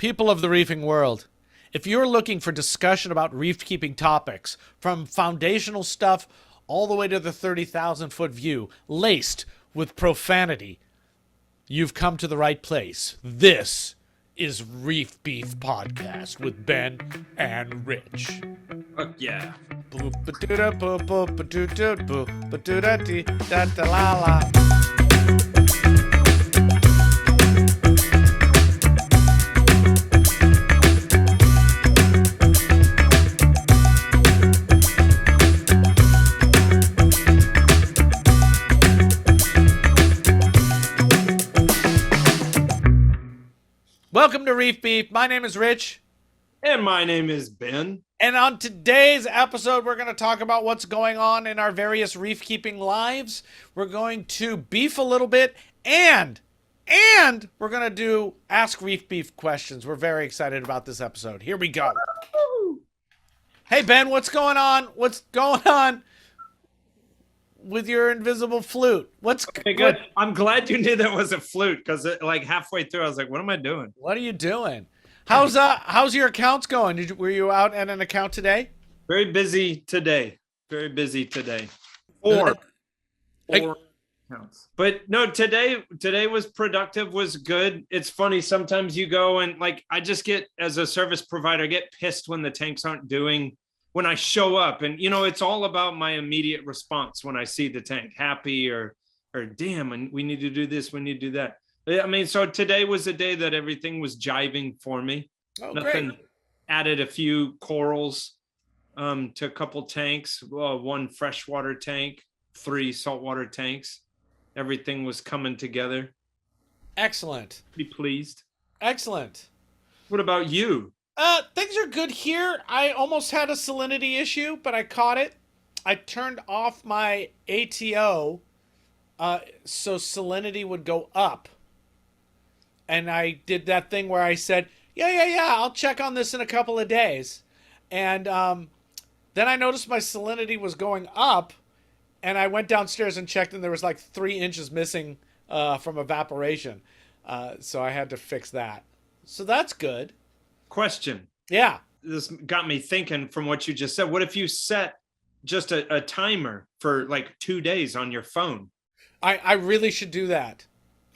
People of the reefing world, if you're looking for discussion about reef keeping topics, from foundational stuff all the way to the 30,000-foot view, laced with profanity, you've come to the right place. This is Reef Beef Podcast with Ben and Rich. Fuck yeah. Welcome to Reef Beef. My name is Rich. And my name is Ben. And on today's episode, we're going to talk about what's going on in our various reef keeping lives. We're going to beef a little bit, and we're going to do Ask Reef Beef questions. We're very excited about this episode. Here we go. Hey, Ben, what's going on? What's going on with your invisible flute? Okay, good. I'm glad you knew that was a flute, because like halfway through, I was like, what am I doing? What are you doing? How's your accounts going? Were you out at an account today? Very busy today. Four accounts. But no, today was productive, was good. It's funny. Sometimes you go and like, I just get, as a service provider, I get pissed when the tanks aren't doing, when I show up, and it's all about my immediate response when I see the tank, happy or damn, and we need to do this, we need to do that. I mean, so today was a day that everything was jiving for me. Oh, Nothing. great. Added a few corals to a couple tanks, one freshwater tank, 3 saltwater tanks. Everything was coming together. Excellent. Pretty pleased. Excellent. What about you? Things are good here. I almost had a salinity issue, but I caught it. I turned off my ATO so salinity would go up. And I did that thing where I said, yeah, I'll check on this in a couple of days. And then I noticed my salinity was going up, and I went downstairs and checked, and there was like 3 inches missing from evaporation. So I had to fix that. So that's good. Question. Yeah. This got me thinking from what you just said. What if you set just a timer for like 2 days on your phone? I really should do that.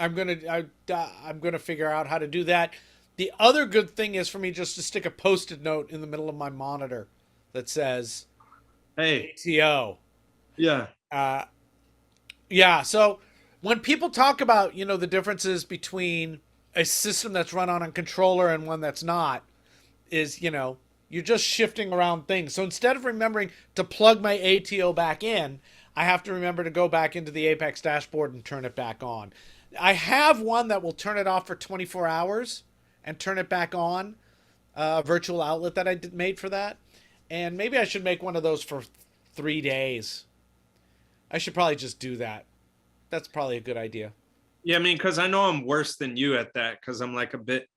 I'm gonna figure out how to do that. The other good thing is for me just to stick a Post-it note in the middle of my monitor that says, "Hey, ATO." Yeah. Yeah. So when people talk about the differences between a system that's run on a controller and one that's not, is you're just shifting around things. So instead of remembering to plug my ATO back in, I have to remember to go back into the Apex dashboard and turn it back on. I have one that will turn it off for 24 hours and turn it back on, a virtual outlet that I made for that. And maybe I should make one of those for 3 days. I should probably just do that. That's probably a good idea. Yeah, I mean, because I know I'm worse than you at that, because I'm like a bit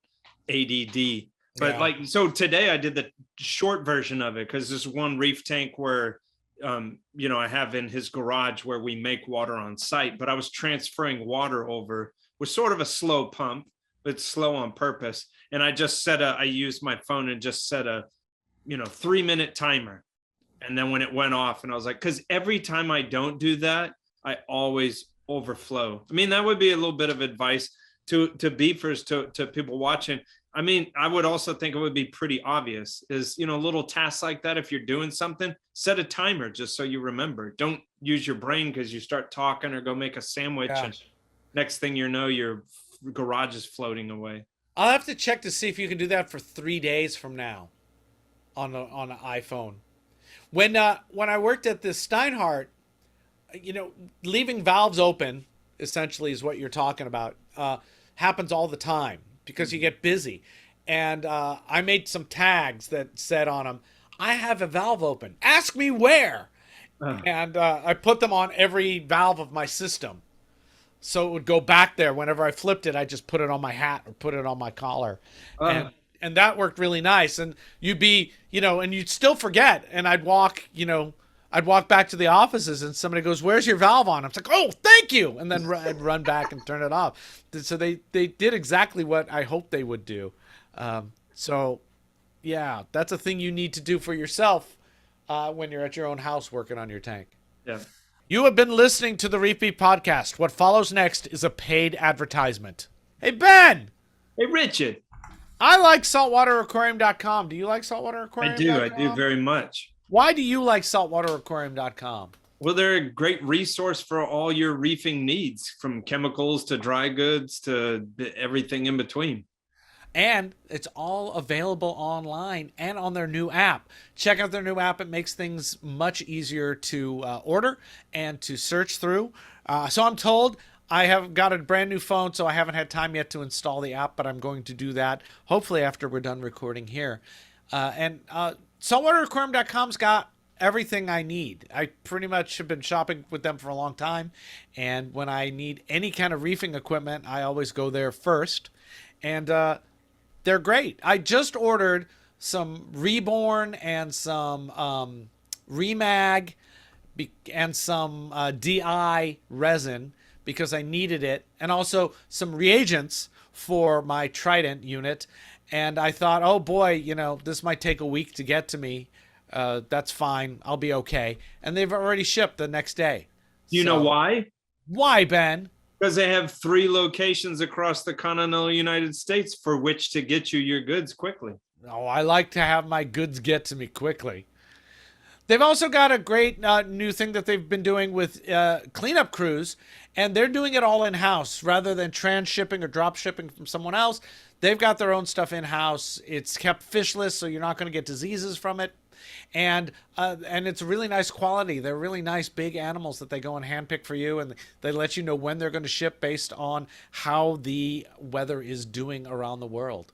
ADD. But Yeah. so today I did the short version of it, because there's one reef tank where I have in his garage where we make water on site, but I was transferring water over with sort of a slow pump, but slow on purpose. And I just I used my phone and just set a 3-minute timer. And then when it went off, and I was like, because every time I don't do that, I always overflow. I mean, that would be a little bit of advice to beefers, to people watching. I mean, I would also think it would be pretty obvious is, little tasks like that. If you're doing something, set a timer just so you remember. Don't use your brain because you start talking or go make a sandwich. Yeah. And next thing you know, your garage is floating away. I'll have to check to see if you can do that for 3 days from now on an iPhone. When I worked at this Steinhardt, leaving valves open essentially is what you're talking about. Happens all the time because you get busy. And I made some tags that said on them, "I have a valve open. Ask me where." And I put them on every valve of my system. So it would go back there. Whenever I flipped it, I just put it on my hat or put it on my collar. And that worked really nice. And you'd be, and you'd still forget. And I'd walk back to the offices and somebody goes, "Where's your valve on?" I'm like, "Oh, thank you." And then I'd run back and turn it off. So they did exactly what I hoped they would do. So, yeah, that's a thing you need to do for yourself when you're at your own house working on your tank. Yeah. You have been listening to the Reef Beef Podcast. What follows next is a paid advertisement. Hey, Ben! Hey, Richard. I like saltwateraquarium.com. Do you like saltwateraquarium.com? I do very much. Why do you like saltwateraquarium.com? Well, they're a great resource for all your reefing needs, from chemicals to dry goods to everything in between. And it's all available online and on their new app. Check out their new app. It makes things much easier to order and to search through. So I'm told I have got a brand new phone, so I haven't had time yet to install the app, but I'm going to do that hopefully after we're done recording here. And saltwateraquarium.com's got everything I need. I pretty much have been shopping with them for a long time. And when I need any kind of reefing equipment, I always go there first. And they're great. I just ordered some Reborn and some Remag and some DI resin because I needed it, and also some reagents for my Trident unit. And I thought, oh boy, you know, this might take a week to get to me. That's fine. I'll be okay. And they've already shipped the next day. Do you know why? Why, Ben? Because they have 3 locations across the continental United States for which to get you your goods quickly. Oh, I like to have my goods get to me quickly. They've also got a great new thing that they've been doing with cleanup crews, and they're doing it all in-house rather than trans-shipping or drop-shipping from someone else. They've got their own stuff in-house. It's kept fishless, so you're not going to get diseases from it. And it's really nice quality. They're really nice big animals that they go and handpick for you, and they let you know when they're going to ship based on how the weather is doing around the world.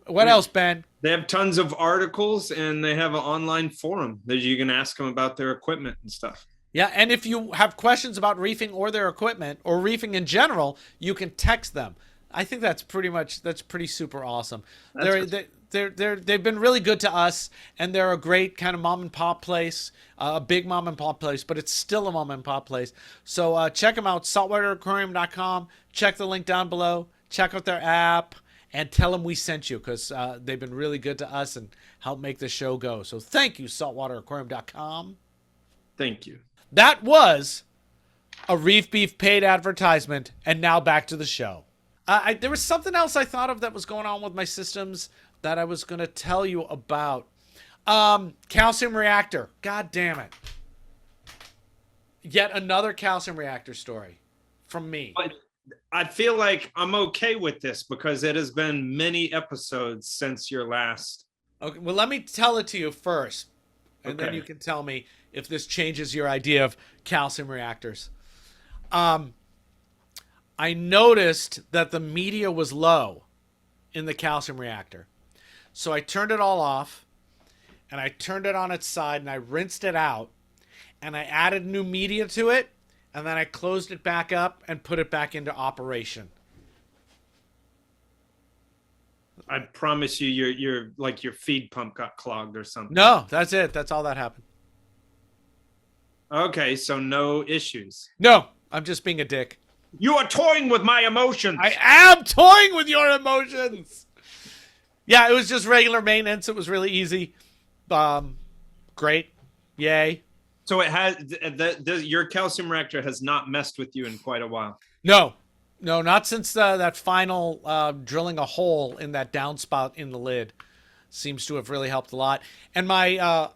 What else, Ben? They have tons of articles, and they have an online forum that you can ask them about their equipment and stuff. Yeah, and if you have questions about reefing or their equipment or reefing in general, you can text them. I think that's pretty super awesome. They've been really good to us, and they're a great kind of mom and pop place, a big mom and pop place, but it's still a mom and pop place. So check them out, saltwateraquarium.com. Check the link down below. Check out their app. And tell them we sent you, because they've been really good to us and help make the show go. So thank you, saltwateraquarium.com. Thank you. That was a Reef Beef paid advertisement, and now back to the show. There was something else I thought of that was going on with my systems that I was going to tell you about. Calcium reactor. God damn it. Yet another calcium reactor story from me. But I feel like I'm okay with this because it has been many episodes since your last. Okay, well, let me tell it to you first, and then you can tell me if this changes your idea of calcium reactors. I noticed that the media was low in the calcium reactor. So I turned it all off, and I turned it on its side, and I rinsed it out, and I added new media to it, and then I closed it back up and put it back into operation. I promise you, your feed pump got clogged or something. No, that's it. That's all that happened. Okay, so no issues. No, I'm just being a dick. You are toying with my emotions. I am toying with your emotions. Yeah, it was just regular maintenance. It was really easy. Great. Yay. So it has your calcium reactor has not messed with you in quite a while. No, not since that final drilling a hole in that downspout in the lid. Seems to have really helped a lot. And my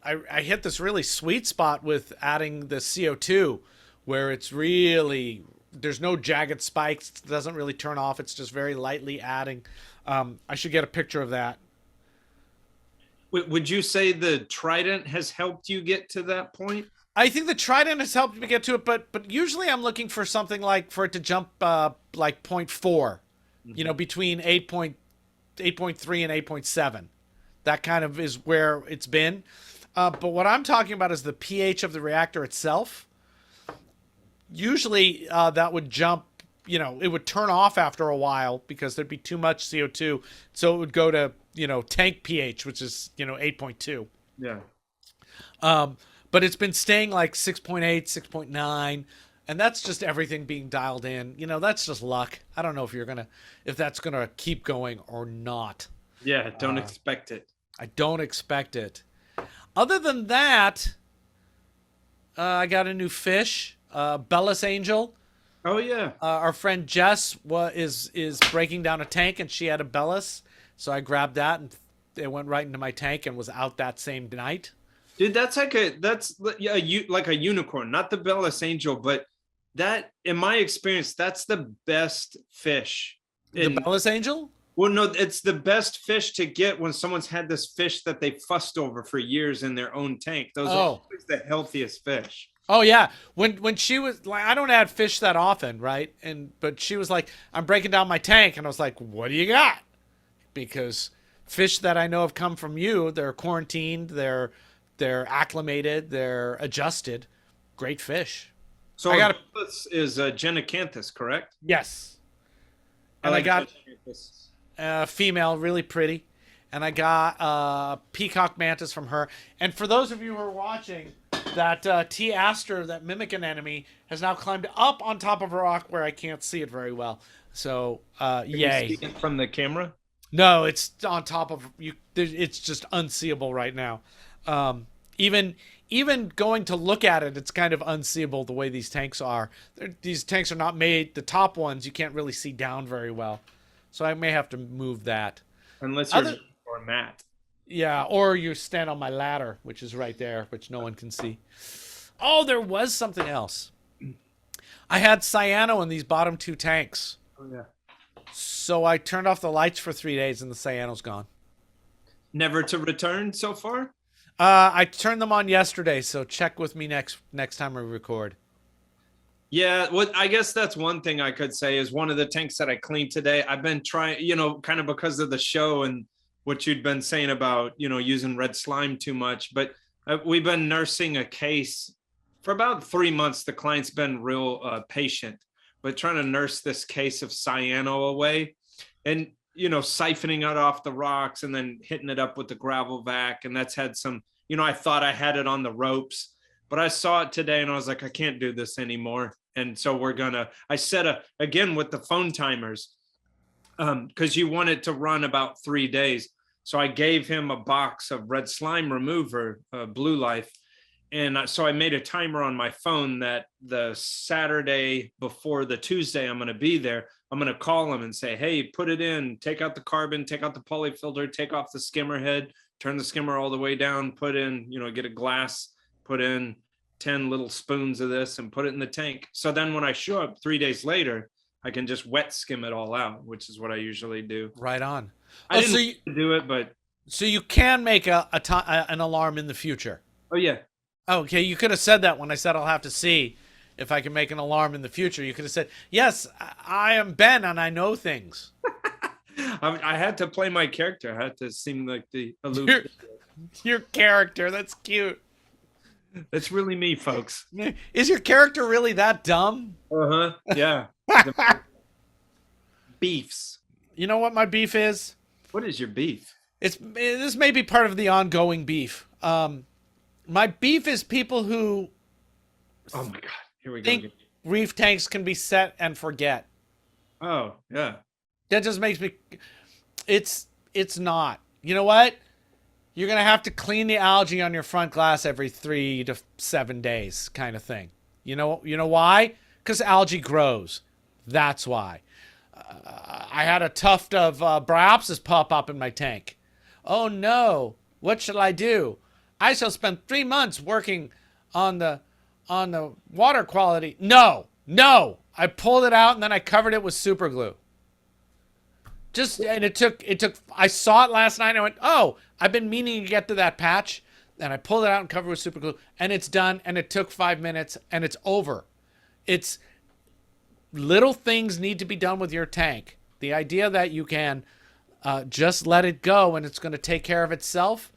I hit this really sweet spot with adding the CO2, where it's really, there's no jagged spikes. It doesn't really turn off. It's just very lightly adding. I should get a picture of that. Would you say the Trident has helped you get to that point? I think the Trident has helped me get to it, but usually I'm looking for something like for it to jump like 0.4, you know, between 8.3 and 8.7. That kind of is where it's been. But what I'm talking about is the pH of the reactor itself. Usually that would jump, you know, it would turn off after a while because there'd be too much CO2. So it would go to, you know, tank pH, which is, you know, 8.2. Yeah. But it's been staying like 6.8, 6.9. And that's just everything being dialed in. You know, that's just luck. I don't know if that's gonna keep going or not. Yeah, don't expect it. I don't expect it. Other than that, I got a new fish, Bellis Angel. Oh yeah. Our friend Jess is breaking down a tank, and she had a Bellis, so I grabbed that and it went right into my tank and was out that same night. Dude, that's yeah, like a unicorn, not the Bellis Angel, but that in my experience, that's the best fish. The Bellis Angel? Well, no, it's the best fish to get when someone's had this fish that they fussed over for years in their own tank. Those are always the healthiest fish. Oh yeah, when she was like, I don't add fish that often, right? But she was like, I'm breaking down my tank, and I was like, what do you got? Because fish that I know have come from you, they're quarantined, they're acclimated, they're adjusted. Great fish. So I got this is Genicanthus, correct? Yes, and I got female, really pretty, and I got peacock mantis from her. And for those of you who are watching, that T. aster, that mimic anemone, has now climbed up on top of a rock where I can't see it very well. So, Can yay. you see it from the camera? No, it's on top of you. It's just unseeable right now. Even going to look at it, it's kind of unseeable the way these tanks are. These tanks are not made. The top ones you can't really see down very well, so I may have to move that. Unless you're or Matt. Yeah, or you stand on my ladder, which is right there, which no one can see. Oh, there was something else. I had cyano in these bottom two tanks. Oh yeah. So I turned off the lights for 3 days, and the cyano's gone. Never to return so far? I turned them on yesterday, so check with me next time we record. Yeah, what I guess that's one thing I could say is one of the tanks that I cleaned today. I've been trying, kind of because of the show and what you'd been saying about, using red slime too much. But we've been nursing a case for about 3 months. The client's been real patient, but trying to nurse this case of cyano away and, siphoning it off the rocks and then hitting it up with the gravel vac. And that's had some, I thought I had it on the ropes, but I saw it today and I was like, I can't do this anymore. And so I set again with the phone timers, because you want it to run about 3 days. So I gave him a box of red slime remover, Blue Life. And so I made a timer on my phone that the Saturday before the Tuesday I'm going to be there, I'm going to call him and say, hey, put it in, take out the carbon, take out the poly filter, take off the skimmer head, turn the skimmer all the way down, put in, get a glass, put in 10 little spoons of this and put it in the tank. So then when I show up 3 days later, I can just wet skim it all out, which is what I usually do. Right on. I didn't do it, but. So you can make an alarm in the future. Oh, yeah. Okay, you could have said that when I said I'll have to see if I can make an alarm in the future. You could have said, yes, I am Ben and I know things. I had to play my character. I had to seem like the aloof. Your character, that's cute. That's really me, folks. Is your character really that dumb? Uh-huh, yeah. Beefs. You know what my beef is? What is your beef? This may be part of the ongoing beef. My beef is people who oh my god, here we go. Think reef tanks can be set and forget. Oh, yeah. That just makes me it's not. You know what? You're going to have to clean the algae on your front glass every 3 to 7 days kind of thing. You know why? Cuz algae grows. That's why. I had a tuft of Bryopsis pop up in my tank. Oh no, what shall I do? I shall spend 3 months working on the water quality. No. I pulled it out and then I covered it with super glue. And it took, I saw it last night and I went, oh, I've been meaning to get to that patch. And I pulled it out and covered it with super glue and it's done. And it took 5 minutes and it's over. It's little things need to be done with your tank. The idea that you can just let it go and it's going to take care of itself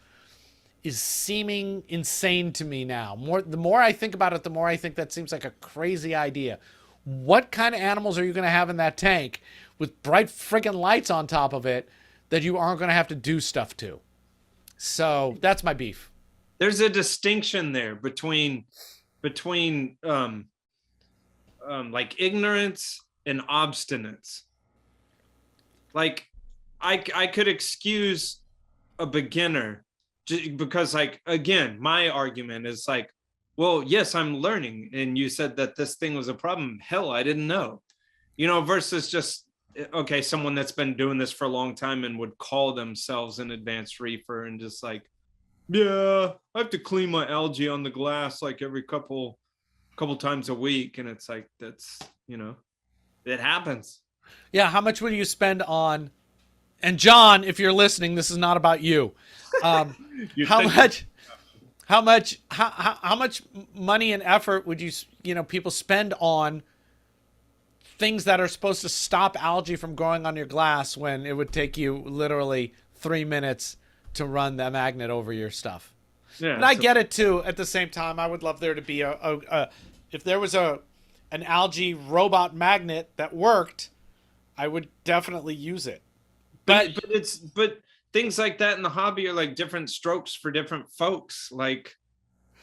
is seeming insane to me now. The more I think about it, the more I think that seems like a crazy idea. What kind of animals are you going to have in that tank with bright friggin' lights on top of it that you aren't going to have to do stuff to? So that's my beef. There's a distinction there between like ignorance and obstinance. Like I could excuse a beginner because, like, again, my argument is like, well, yes, I'm learning, and you said that this thing was a problem. Hell, I didn't know, versus just, okay, someone that's been doing this for a long time and would call themselves an advanced reefer and just like, yeah, I have to clean my algae on the glass like every couple times a week. And it's like, that's, it happens. Yeah, how much would you spend on? And John, if you're listening, this is not about you. How much? How much money and effort would people spend on things that are supposed to stop algae from growing on your glass when it would take you literally 3 minutes to run the magnet over your stuff? Yeah, and I get it too. At the same time, I would love there to be if there was an algae robot magnet that worked, I would definitely use it. But things like that in the hobby are like different strokes for different folks. Like,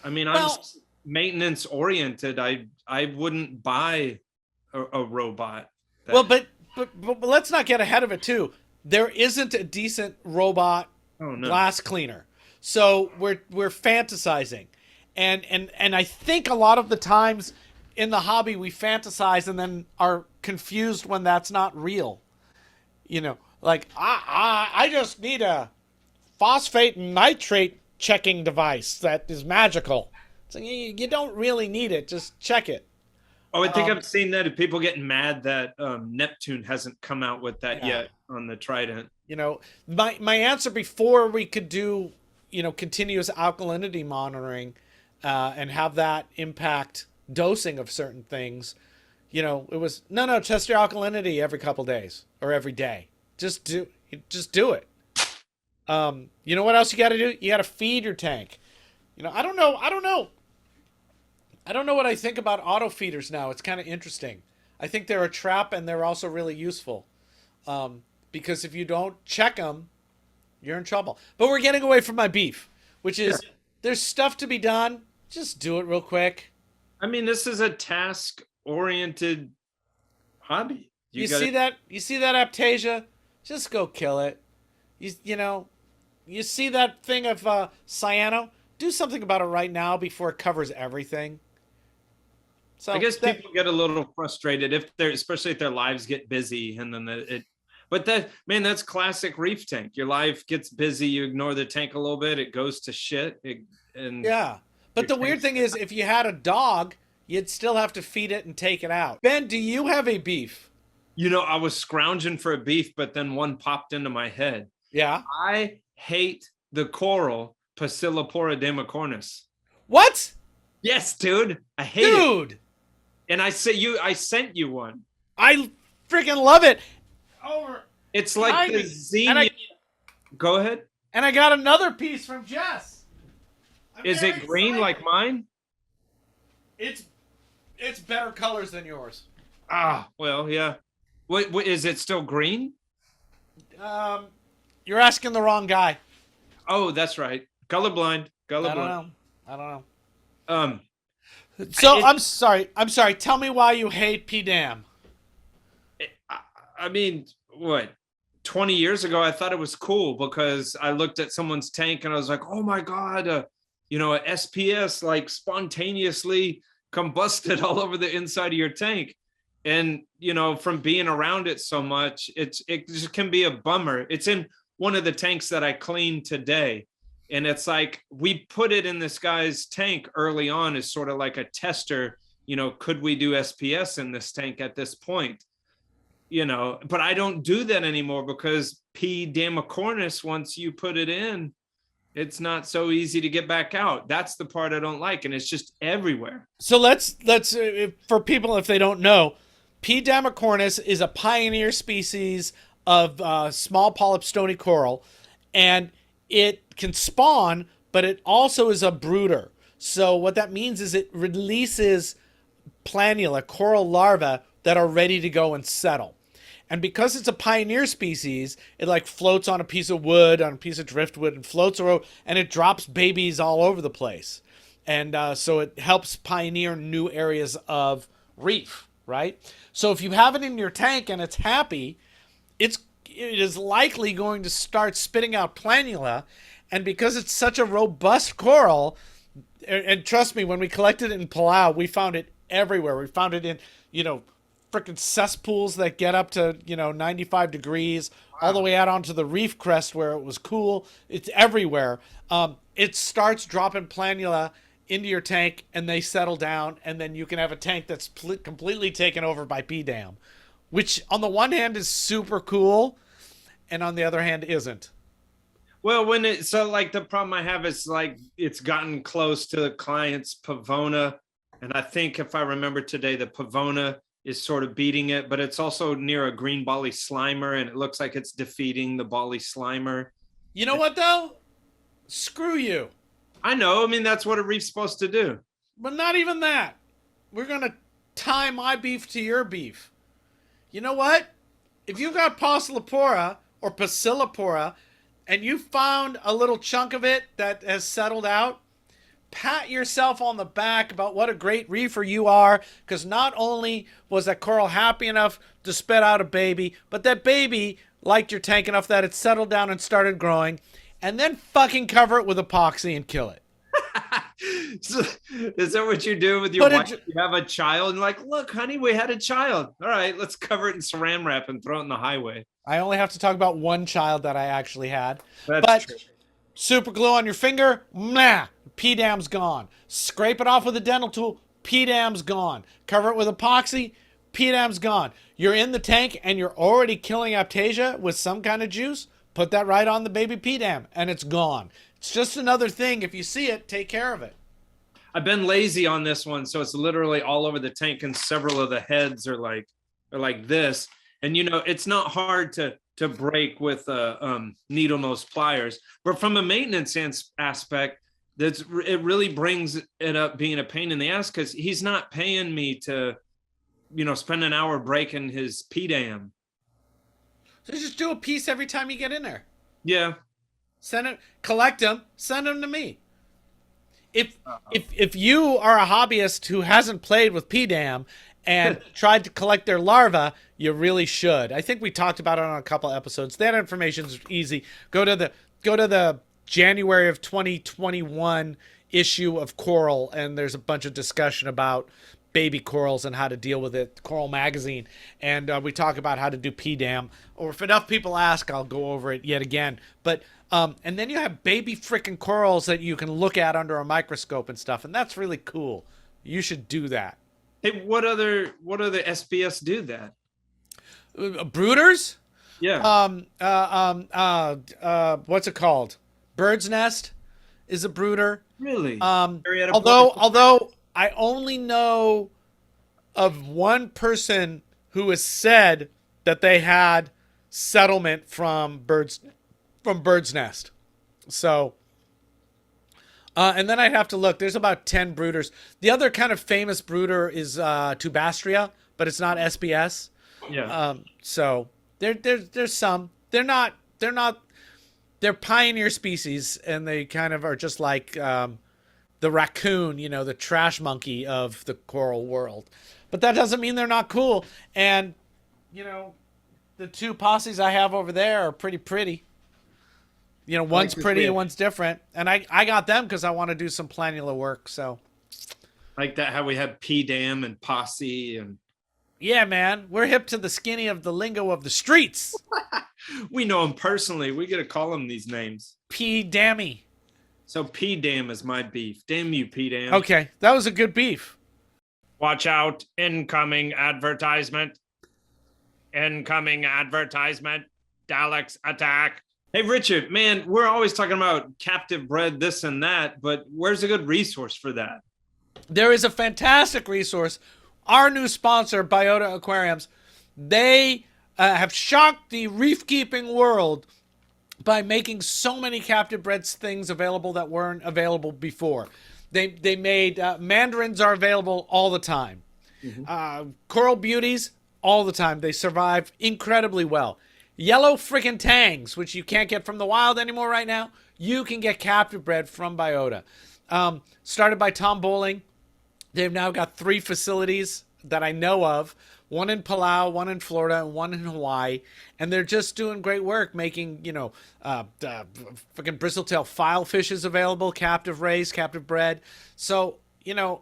I mean, I'm maintenance oriented. I wouldn't buy a robot. But let's not get ahead of it too. There isn't a decent robot glass cleaner, so we're fantasizing, and I think a lot of the times in the hobby we fantasize and then are confused when that's not real. Like, I just need a phosphate and nitrate checking device that is magical. So you don't really need it. Just check it. Oh, I think I've seen that. If people getting mad that Neptune hasn't come out with that yet on the Trident. My answer before we could do, continuous alkalinity monitoring and have that impact dosing of certain things, it was, no, test your alkalinity every couple days or every day. Just do it. You know what else you got to do? You got to feed your tank. I don't know what I think about auto feeders now. It's kind of interesting. I think they're a trap and they're also really useful. Because if you don't check them, you're in trouble. But we're getting away from my beef, which is there's stuff to be done. Just do it real quick. I mean, this is a task-oriented hobby. You see that Aptasia? Just go kill it. You see that thing of Cyano? Do something about it right now before it covers everything. So I guess people get a little frustrated especially if their lives get busy, and then that's classic reef tank. Your life gets busy, you ignore the tank a little bit, it goes to shit. But the weird thing is, if you had a dog, you'd still have to feed it and take it out. Ben, do you have a beef? I was scrounging for a beef, but then one popped into my head. Yeah. I hate the coral Pasillopora demicornis. What? Yes, dude. I hate it. And I sent you one. I freaking love it. It's like the Xenia. Go ahead. And I got another piece from Jess. Is it green like mine? It's better colors than yours. Well, yeah. What is it still green? You're asking the wrong guy. Oh, that's right. Colorblind. I don't know. I'm sorry. Tell me why you hate PDAM. I mean, what? 20 years ago, I thought it was cool because I looked at someone's tank and I was like, oh my God, a SPS like spontaneously combusted all over the inside of your tank. And, from being around it so much, it just can be a bummer. It's in one of the tanks that I cleaned today. And it's like, we put it in this guy's tank early on as sort of like a tester, could we do SPS in this tank at this point? But I don't do that anymore because P. damicornis, once you put it in, it's not so easy to get back out. That's the part I don't like. And it's just everywhere. So let's for people, if they don't know, P. damicornis is a pioneer species of small polyp stony coral, and it can spawn, but it also is a brooder. So what that means is it releases planula, coral larvae, that are ready to go and settle. And because it's a pioneer species, it like floats on a piece of wood, on a piece of driftwood, and floats around, and it drops babies all over the place. And so it helps pioneer new areas of reef. right? So if you have it in your tank and it's happy, it is likely going to start spitting out planula, and because it's such a robust coral, and trust me, when we collected it in Palau, we found it everywhere. We found it in, freaking cesspools that get up to, 95 degrees, all the way out onto the reef crest where it was cool. It's everywhere. It starts dropping planula into your tank, and they settle down, and then you can have a tank that's completely taken over by P dam, which on the one hand is super cool, and on the other hand isn't. Well, the problem I have is like it's gotten close to the client's Pavona. And I think if I remember today, the Pavona is sort of beating it, but it's also near a green Bali Slimer, and it looks like it's defeating the Bali Slimer. You know what, though? Screw you. I know. I mean, that's what a reef's supposed to do. But not even that. We're going to tie my beef to your beef. You know what? If you got Passilipora or Passilipora and you found a little chunk of it that has settled out, pat yourself on the back about what a great reefer you are, because not only was that coral happy enough to spit out a baby, but that baby liked your tank enough that it settled down and started growing, and then fucking cover it with epoxy and kill it. So, is that what you do with your wife? You have a child and like, look, honey, we had a child. All right, let's cover it in saran wrap and throw it in the highway. I only have to talk about one child that I actually had. That's true. Super glue on your finger, meh, P-dam's gone. Scrape it off with a dental tool, P-dam's gone. Cover it with epoxy, P-dam's gone. You're in the tank and you're already killing Aptasia with some kind of juice, put that right on the baby P-dam and it's gone. It's just another thing. If you see it, take care of it. I've been lazy on this one, so it's literally all over the tank, and several of the heads are like this. And it's not hard to break with needle nose pliers, but from a maintenance aspect, it really brings it up being a pain in the ass, because he's not paying me to, spend an hour breaking his P dam. So just do a piece every time you get in there. Yeah. Collect them, send them to me. If you are a hobbyist who hasn't played with P-dam and tried to collect their larvae, you really should. I think we talked about it on a couple episodes. That information is easy. Go to the January of 2021 issue of Coral, and there's a bunch of discussion about baby corals and how to deal with it. Coral Magazine, and we talk about how to do P-dam. Or if enough people ask, I'll go over it yet again. But and then you have baby freaking corals that you can look at under a microscope and stuff, and that's really cool. You should do that. Hey, what other SBS do that? Brooders? Yeah. What's it called? Bird's Nest is a brooder. Really? Although I only know of one person who has said that they had settlement from Bird's Nest. So, and then I'd have to look. There's about 10 brooders. The other kind of famous brooder is Tubastria, but it's not SBS. Yeah. So there's some. They're pioneer species, and they kind of are just like the raccoon, the trash monkey of the coral world. But that doesn't mean they're not cool. And the two posses I have over there are pretty. One's pretty and one's different. And I got them because I want to do some planula work. So, like that, how we have P-dam and posse and. Yeah, man, we're hip to the skinny of the lingo of the streets. We know him personally. We got to call him these names. P-dammy. So P-dam is my beef. Damn you, P-dam. Okay, that was a good beef. Watch out. Incoming advertisement. Incoming advertisement. Daleks attack. Hey, Richard, man, we're always talking about captive bred this and that, but where's a good resource for that? There is a fantastic resource. Our new sponsor, Biota Aquariums, they have shocked the reef keeping world by making so many captive bred things available that weren't available before. They made mandarins are available all the time. Mm-hmm. Coral beauties all the time. They survive incredibly well. Yellow freaking tangs, which you can't get from the wild anymore right now, you can get captive bred from Biota. Started by Tom Bowling. They've now got 3 facilities that I know of. One in Palau, one in Florida, and one in Hawaii, and they're just doing great work making, fucking bristletail filefishes available, captive raised, captive bred. So,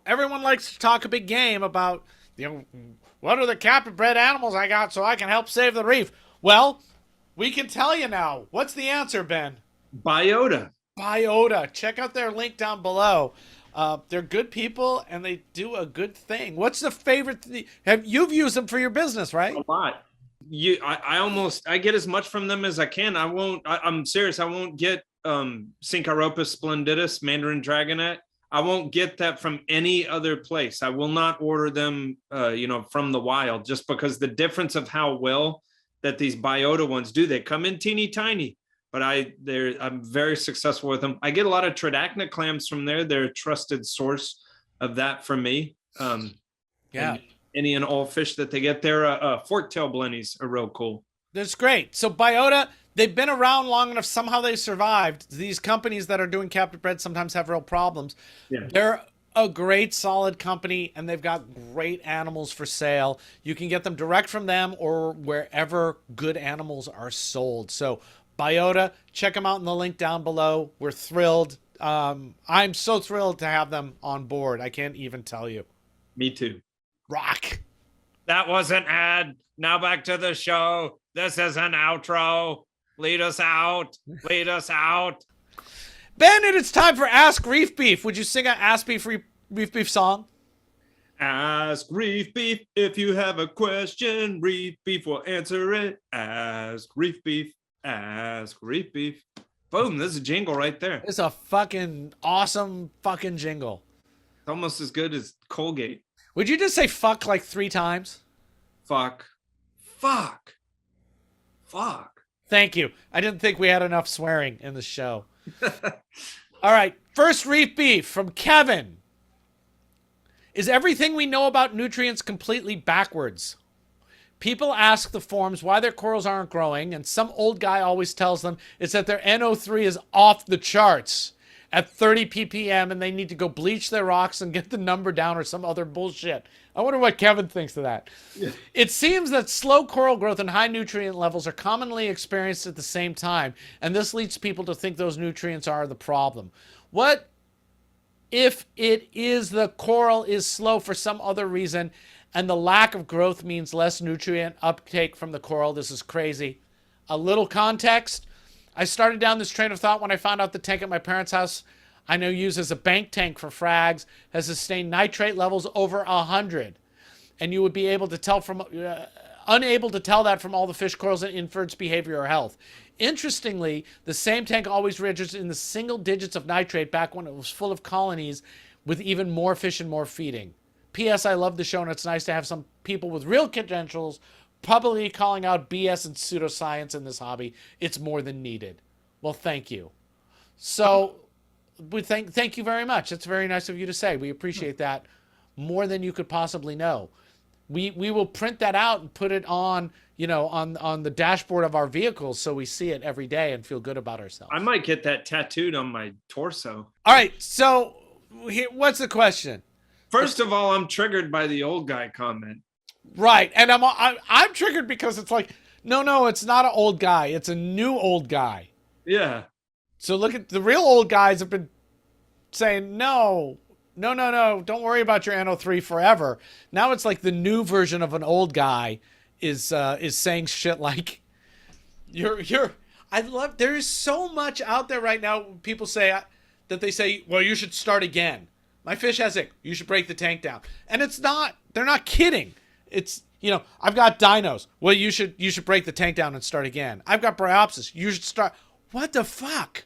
everyone likes to talk a big game about, what are the captive bred animals I got so I can help save the reef? Well, we can tell you now. What's the answer, Ben? Biota. Biota. Check out their link down below. They're good people and they do a good thing. What's the favorite thing? You've used them for your business, right? A lot. I get as much from them as I can. I'm serious. I won't get Syncaropus splendidus, Mandarin Dragonet. I won't get that from any other place. I will not order them, from the wild, just because the difference of how well that these Biota ones do. They come in teeny tiny, but I'm very successful with them. I get a lot of Tridacna clams from there. They're a trusted source of that for me. Yeah. Any and all fish that they get there, forktail blennies are real cool. That's great. So Biota, they've been around long enough. Somehow they survived. These companies that are doing captive bred sometimes have real problems. Yeah. They're a great, solid company, and they've got great animals for sale. You can get them direct from them or wherever good animals are sold. So Biota, check them out in the link down below. We're thrilled. I'm so thrilled to have them on board. I can't even tell you. Me too. Rock. That was an ad. Now back to the show. This is an outro. Lead us out. Lead us out. Ben, it's time for Ask Reef Beef. Would you sing an Ask Reef Beef song? Ask Reef Beef if you have a question. Reef Beef will answer it. Ask Reef Beef. Ask Reef Beef. Boom, there's a jingle right there. It's a fucking awesome fucking jingle. It's almost as good as Colgate. Would you just say fuck like 3 times? Fuck. Fuck. Fuck. Thank you. I didn't think we had enough swearing in the show. All right. First Reef Beef from Kevin. Is everything we know about nutrients completely backwards? People ask the forums why their corals aren't growing, and some old guy always tells them it's that their NO3 is off the charts at 30 ppm and they need to go bleach their rocks and get the number down or some other bullshit. I wonder what Kevin thinks of that. Yeah. It seems that slow coral growth and high nutrient levels are commonly experienced at the same time, and this leads people to think those nutrients are the problem. What if it is the coral is slow for some other reason and the lack of growth means less nutrient uptake from the coral? This is crazy. A little context. I started down this train of thought when I found out the tank at my parents' house I now use as a bank tank for frags has sustained nitrate levels over 100. And you would be able to tell from, unable to tell that from all the fish, corals, and inverts behavior or health. Interestingly, the same tank always registered in the single digits of nitrate back when it was full of colonies with even more fish and more feeding. P.S. I love the show, and it's nice to have some people with real credentials publicly calling out BS and pseudoscience in this hobby. It's more than needed. Well, thank you. So we thank you very much. It's very nice of you to say. We appreciate that more than you could possibly know. We will print that out and put it on, on the dashboard of our vehicles so we see it every day and feel good about ourselves. I might get that tattooed on my torso. All right. So what's the question? First of all, I'm triggered by the old guy comment. Right. And I'm triggered because it's like, no, it's not an old guy. It's a new old guy. Yeah. So look at the real old guys have been saying, no, don't worry about your NO3 forever. Now it's like the new version of an old guy is saying shit like, there is so much out there right now. People say that they say, well, you should start again. My fish has it. You should break the tank down. And they're not kidding. It's, I've got dinos. Well, you should break the tank down and start again. I've got Bryopsis. You should start. What the fuck?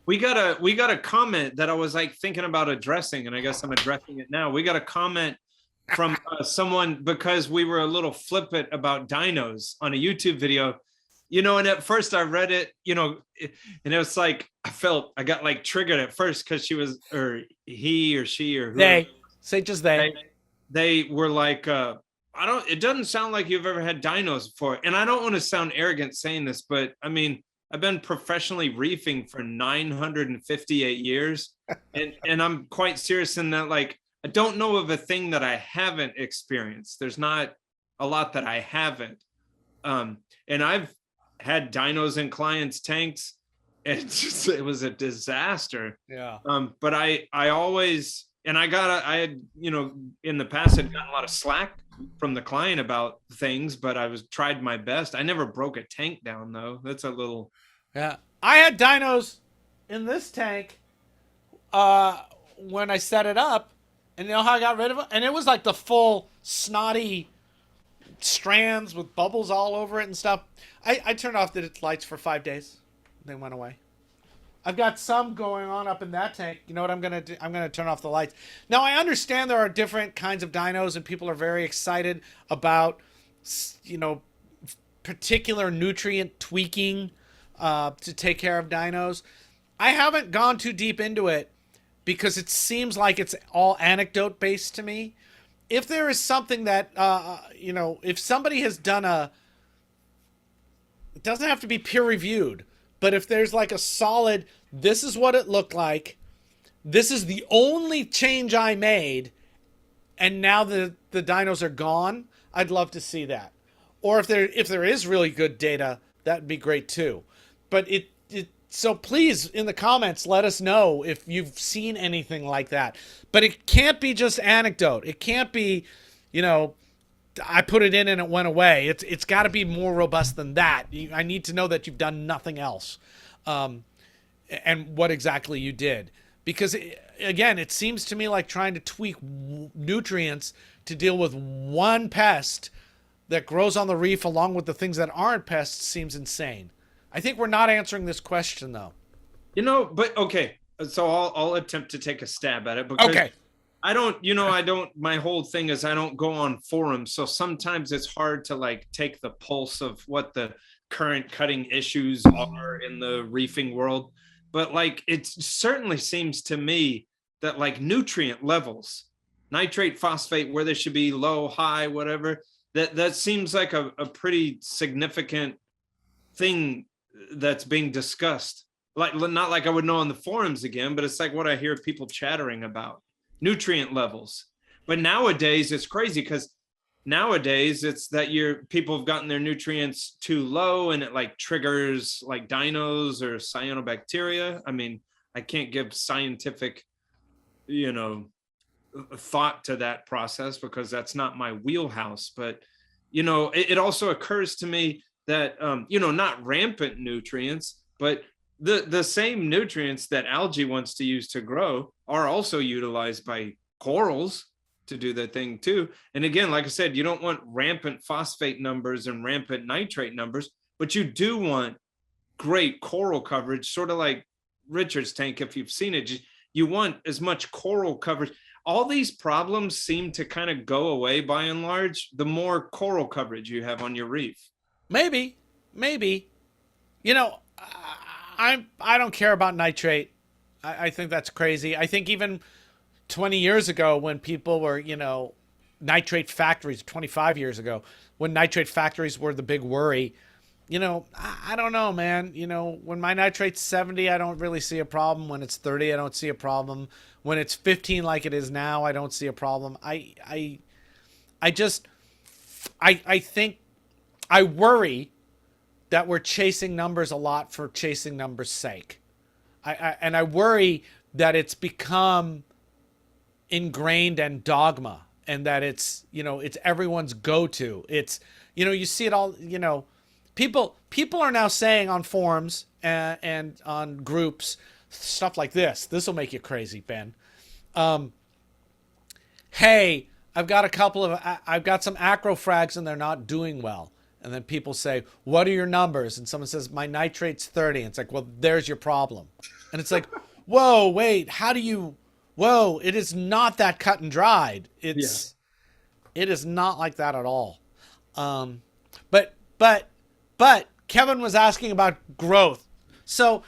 We got a comment that I was like thinking about addressing, and I guess I'm addressing it now. We got a comment from someone because we were a little flippant about dinos on a YouTube video, and at first I read it, and it was like, I got like triggered at first because she was, or he or she or who. They say just they were like, it doesn't sound like you've ever had dinos before. And I don't want to sound arrogant saying this, but I mean, I've been professionally reefing for 958 years. And I'm quite serious in that, like, I don't know of a thing that I haven't experienced. There's not a lot that I haven't. And I've had dinos in clients' tanks. It was a disaster. Yeah. But I always, and I had, in the past had gotten a lot of slack from the client about things, but I was tried my best. I never broke a tank down though. That's a little. Yeah. I had dinos in this tank when I set it up, and you know how I got rid of it? And it was like the full snotty strands with bubbles all over it and stuff. I turned off the lights for 5 days. They went away. I've got some going on up in that tank. You know what I'm going to do? I'm going to turn off the lights. Now, I understand there are different kinds of dinos, and people are very excited about, particular nutrient tweaking to take care of dinos. I haven't gone too deep into it because it seems like it's all anecdote based to me. If there is something that, if somebody has done it doesn't have to be peer reviewed, but if there's like a solid, this is what it looked like, this is the only change I made, and now the dinos are gone, I'd love to see that. Or if there is really good data, that'd be great too. But so please, in the comments, let us know if you've seen anything like that. But it can't be just anecdote. It can't be, I put it in and it went away. It's got to be more robust than that. I need to know that you've done nothing else, and what exactly you did. Because, again, it seems to me like trying to tweak nutrients to deal with one pest that grows on the reef along with the things that aren't pests seems insane. I think we're not answering this question, though. But okay. So I'll attempt to take a stab at it. Because okay. My whole thing is I don't go on forums. So sometimes it's hard to take the pulse of what the current cutting issues are in the reefing world. But it certainly seems to me that nutrient levels, nitrate, phosphate, where they should be low, high, whatever, that seems like a pretty significant thing that's being discussed. Not like I would know on the forums again, but it's like what I hear people chattering about. Nutrient levels. But nowadays it's crazy because nowadays it's that people have gotten their nutrients too low and it triggers dinos or cyanobacteria. I mean, I can't give scientific, thought to that process because that's not my wheelhouse. But, it also occurs to me that, not rampant nutrients, but the same nutrients that algae wants to use to grow are also utilized by corals to do their thing too. And again, like I said, you don't want rampant phosphate numbers and rampant nitrate numbers, but you do want great coral coverage, sort of like Richard's tank. If you've seen it, you want as much coral coverage. All these problems seem to kind of go away by and large the more coral coverage you have on your reef. Maybe. I don't care about nitrate. I think that's crazy. I think even 20 years ago when people were, nitrate factories, 25 years ago, when nitrate factories were the big worry, I don't know, man. When my nitrate's 70, I don't really see a problem. When it's 30, I don't see a problem. When it's 15 like it is now, I don't see a problem. I think I worry that we're chasing numbers a lot for chasing numbers' sake. I worry that it's become ingrained and dogma, and that it's everyone's go-to. It's, you see it all, people are now saying on forums and on groups, stuff like this. This will make you crazy, Ben. Hey, I've got some acrofrags and they're not doing well. And then people say, what are your numbers? And someone says, my nitrate's 30. And it's like, well, there's your problem. And it's like, whoa, wait, it is not that cut and dried. It is not like that at all. But Kevin was asking about growth. So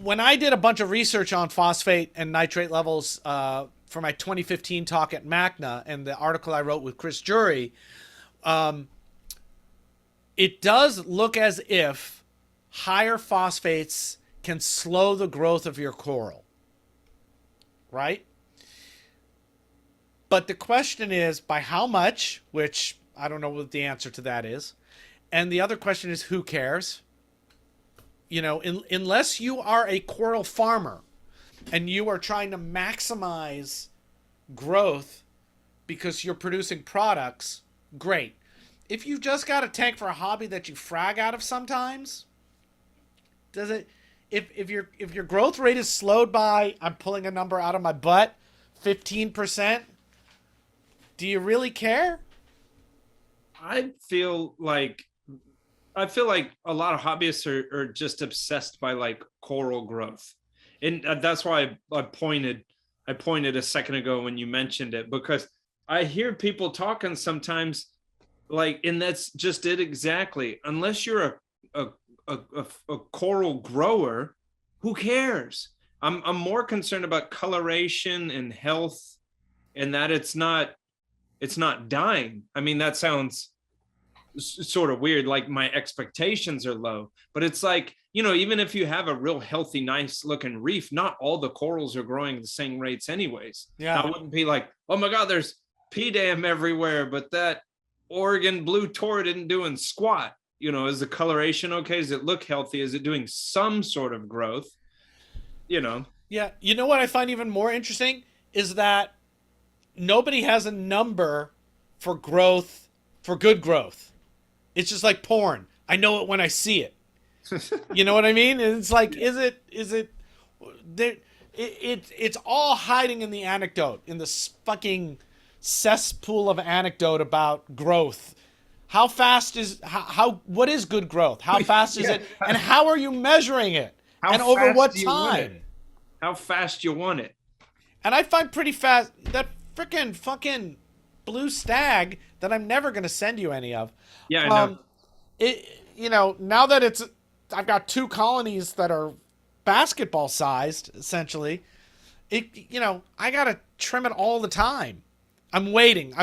when I did a bunch of research on phosphate and nitrate levels for my 2015 talk at MACNA and the article I wrote with Chris Jury, it does look as if higher phosphates can slow the growth of your coral, right? But the question is by how much, which I don't know what the answer to that is. And the other question is who cares? You know, unless you are a coral farmer and you are trying to maximize growth because you're producing products, great. If you've just got a tank for a hobby that you frag out of sometimes, does it if your growth rate is slowed by, I'm pulling a number out of my butt, 15%, do you really care? I feel like a lot of hobbyists are just obsessed by like coral growth, and that's why I pointed a second ago when you mentioned it, because I hear people talking sometimes like, and that's just it exactly. Unless you're a coral grower, who cares? I'm more concerned about coloration and health, and that it's not dying. I mean, that sounds sort of weird, like my expectations are low, but it's like, you know, even if you have a real healthy, nice looking reef, not all the corals are growing at the same rates anyways. Yeah. I wouldn't be like, oh my god, there's p dam everywhere, but that Oregon blue torrid isn't doing squat. You know, is the coloration okay? Does it look healthy? Is it doing some sort of growth? You know. Yeah. You know what I find even more interesting is that nobody has a number for growth, for good growth. It's just like porn. I know it when I see it. You know what I mean? And it's like, is it there? It's all hiding in the anecdote, in this fucking cesspool of anecdote about growth. How fast is what is good growth? How fast is it? And how are you measuring it? And over what time? How fast you want it? And I find pretty fast that freaking fucking blue stag that I'm never going to send you any of. Yeah, I know. You know, now that I've got 2 colonies that are basketball sized, essentially. You know, I got to trim it all the time. I'm waiting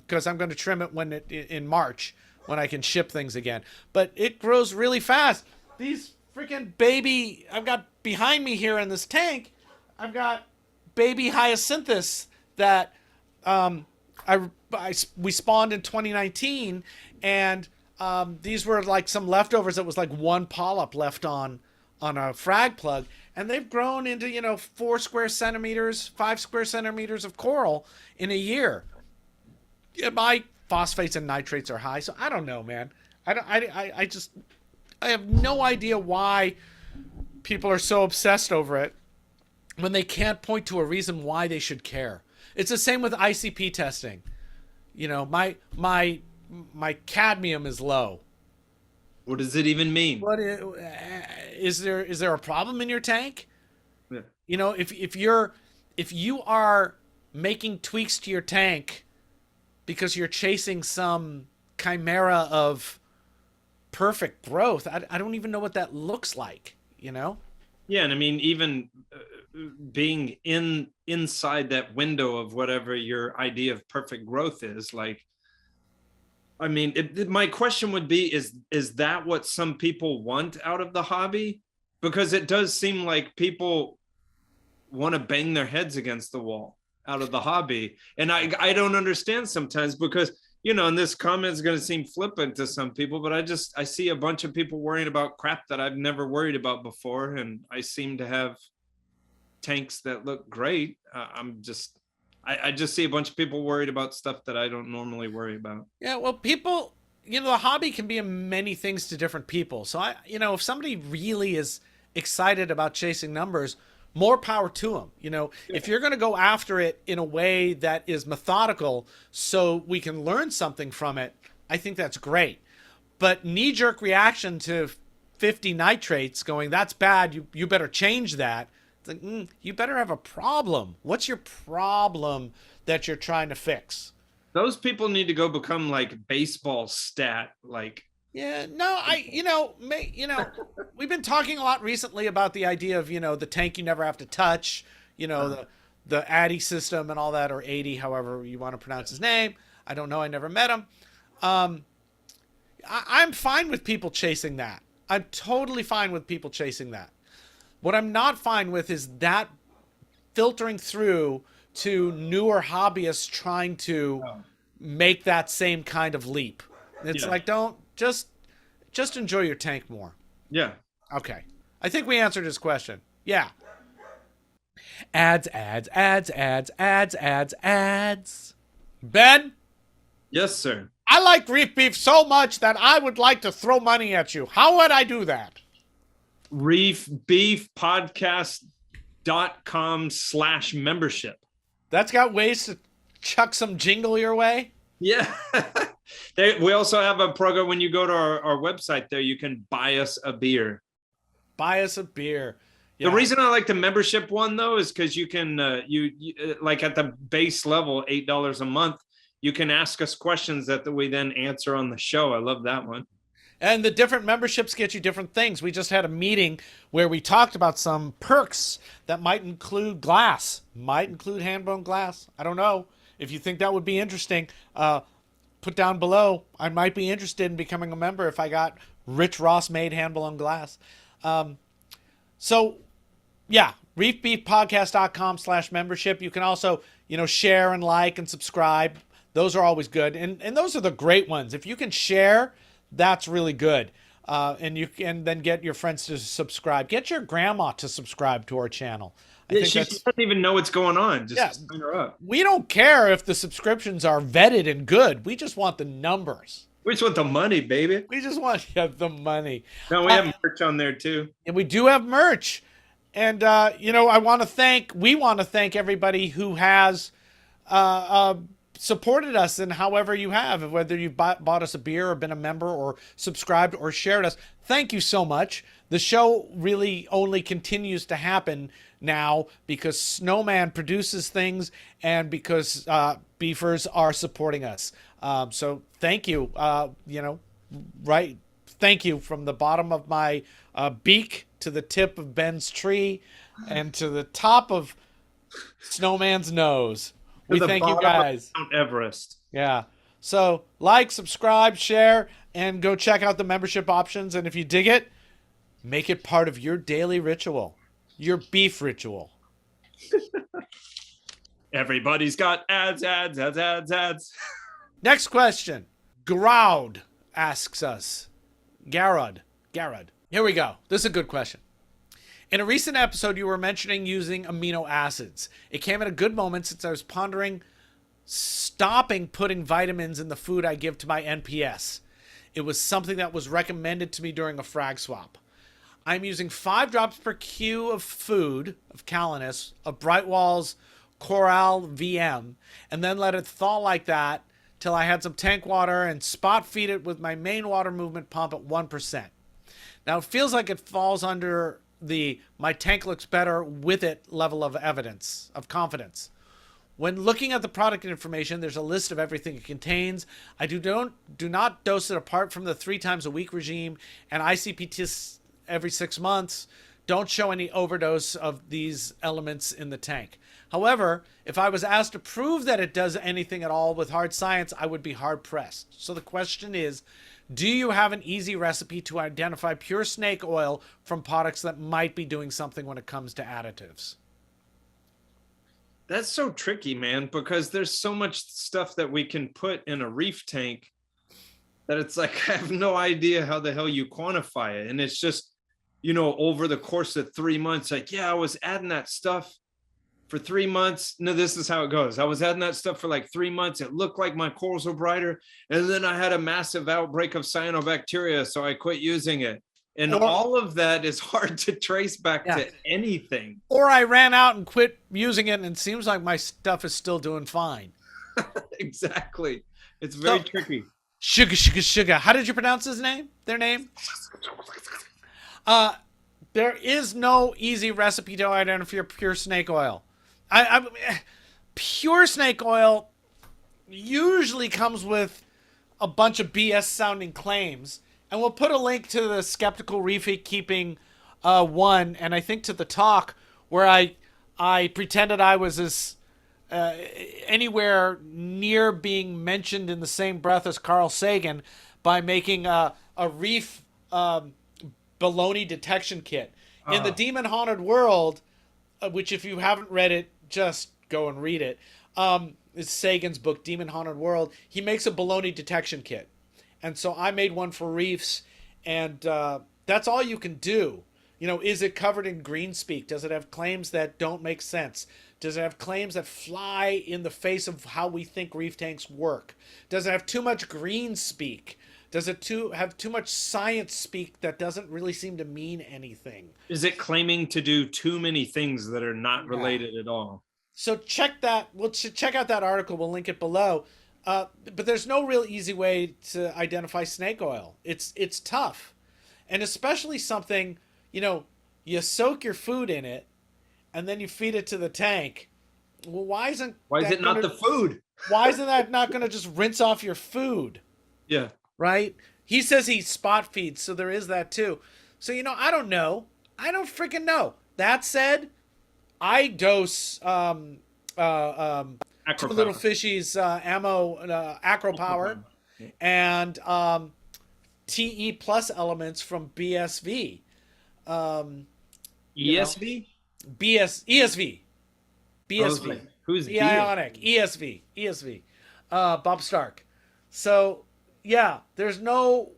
because I'm going to trim it in March when I can ship things again. But it grows really fast. These freaking baby, I've got behind me here in this tank, I've got baby hyacinthus that we spawned in 2019, and these were like some leftovers that was like 1 polyp left on a frag plug, and they've grown into, you know, 4 square centimeters, 5 square centimeters of coral in a year. Yeah, my phosphates and nitrates are high, so I don't know, man. I have no idea why people are so obsessed over it when they can't point to a reason why they should care. It's the same with ICP testing. You know, my cadmium is low. What does it even mean? What is there a problem in your tank? Yeah. You know, if you are making tweaks to your tank because you're chasing some chimera of perfect growth, I don't even know what that looks like, you know? Yeah, and I mean, even being inside that window of whatever your idea of perfect growth is, like, I mean, my question would be, is that what some people want out of the hobby? Because it does seem like people want to bang their heads against the wall out of the hobby. And I don't understand sometimes, because, you know, and this comment is going to seem flippant to some people, but I see a bunch of people worrying about crap that I've never worried about before. And I seem to have tanks that look great. I just see a bunch of people worried about stuff that I don't normally worry about. Yeah, well, people, you know, the hobby can be many things to different people. So if somebody really is excited about chasing numbers, more power to them. You know, if you're going to go after it in a way that is methodical so we can learn something from it, I think that's great. But knee-jerk reaction to 50 nitrates going, that's bad, you better change that. It's like, you better have a problem. What's your problem that you're trying to fix? Those people need to go become like baseball stat, like. Yeah, no, we've been talking a lot recently about the idea of, you know, the tank you never have to touch, you know, the Addy system and all that, or 80, however you want to pronounce his name. I don't know. I never met him. I'm fine with people chasing that. I'm totally fine with people chasing that. What I'm not fine with is that filtering through to newer hobbyists trying to make that same kind of leap. It's Yeah. like, don't just enjoy your tank more. Yeah. Okay. I think we answered his question. Yeah. Ads, ads, ads, ads, ads, ads, ads. Ben, Yes, sir. I like Reef Beef so much that I would like to throw money at you. How would I do that? reefbeefpodcast.com/membership. That's got ways to chuck some jingle your way. Yeah. We also have a program when you go to our website there, you can buy us a beer. Buy us a beer. The reason I like the membership one though is because you can you like at the base level, $8 a month, you can ask us questions that we then answer on the show. I love that one. And the different memberships get you different things. We just had a meeting where we talked about some perks that might include glass, might include hand-blown glass. I don't know. If you think that would be interesting, put down below. I might be interested in becoming a member if I got Rich Ross made hand-blown glass. So, yeah, reefbeefpodcast.com/membership. You can also, share and like and subscribe. Those are always good. And those are the great ones. If you can share, that's really good. And you can then get your friends to subscribe. Get your grandma to subscribe to our channel. She doesn't even know what's going on. Just sign her up. We don't care if the subscriptions are vetted and good. We just want the numbers. We just want the money, baby. We just want the money. No, we have merch on there too. And we do have merch. And, we want to thank everybody who has supported us in however you have, whether you've bought us a beer or been a member or subscribed or shared us. Thank you so much. The show really only continues to happen now because Snowman produces things and because beefers are supporting us. So thank you. Thank you from the bottom of my beak to the tip of Ben's tree and to the top of Snowman's nose. We thank you guys. Mount Everest. Yeah. So like, subscribe, share, and go check out the membership options. And if you dig it, make it part of your daily ritual, your beef ritual. Everybody's got ads. Next question. Geraud asks us. Geraud. Here we go. This is a good question. In a recent episode, you were mentioning using amino acids. It came at a good moment since I was pondering stopping putting vitamins in the food I give to my NPS. It was something that was recommended to me during a frag swap. I'm using 5 drops per Q of food, of Calanus, of Brightwall's Coral VM, and then let it thaw like that till I had some tank water and spot feed it with my main water movement pump at 1%. Now, it feels like it falls under the my tank looks better with it level of evidence, of confidence. When looking at the product information, there's a list of everything it contains. I do not dose it apart from the 3 times a week regime, and ICP tests every 6 months don't show any overdose of these elements in the tank. However, if I was asked to prove that it does anything at all with hard science, I would be hard pressed. So the question is, do you have an easy recipe to identify pure snake oil from products that might be doing something when it comes to additives? That's so tricky, man, because there's so much stuff that we can put in a reef tank that it's like, I have no idea how the hell you quantify it. And it's just, over the course of 3 months, like, yeah, I was adding that stuff for 3 months. No, this is how it goes. I was adding that stuff for like 3 months. It looked like my corals were brighter. And then I had a massive outbreak of cyanobacteria, so I quit using it. And all of that is hard to trace back to anything. Or I ran out and quit using it, and it seems like my stuff is still doing fine. Exactly. It's very tricky. Sugar. How did you pronounce their name? There is no easy recipe to identify pure snake oil. Pure snake oil usually comes with a bunch of BS sounding claims, and we'll put a link to the Skeptical Reef Keeping one, and I think to the talk where I pretended I was as anywhere near being mentioned in the same breath as Carl Sagan by making a reef baloney detection kit. In the Demon Haunted World, which if you haven't read it, just go and read it. It's Sagan's book, Demon Haunted World. He makes a baloney detection kit. And so I made one for reefs, and that's all you can do. Is it covered in green speak? Does it have claims that don't make sense? Does it have claims that fly in the face of how we think reef tanks work? Does it have too much green speak? Does it have too much science speak that doesn't really seem to mean anything? Is it claiming to do too many things that are not related at all? So check that. We'll check out that article. We'll link it below. But there's no real easy way to identify snake oil. It's tough, and especially something you soak your food in it, and then you feed it to the tank. Well, why is it not the food? Why isn't that not going to just rinse off your food? Yeah. Right. He says he spot feeds, so there is that too. So I don't know. I don't freaking know. That said, I dose Two Little Fishies ammo, Acro Power, and TE Plus elements from BSV. ESV? ESV. BSV. Who's the Ionic? ESV. Bob Stark. So yeah, there's no.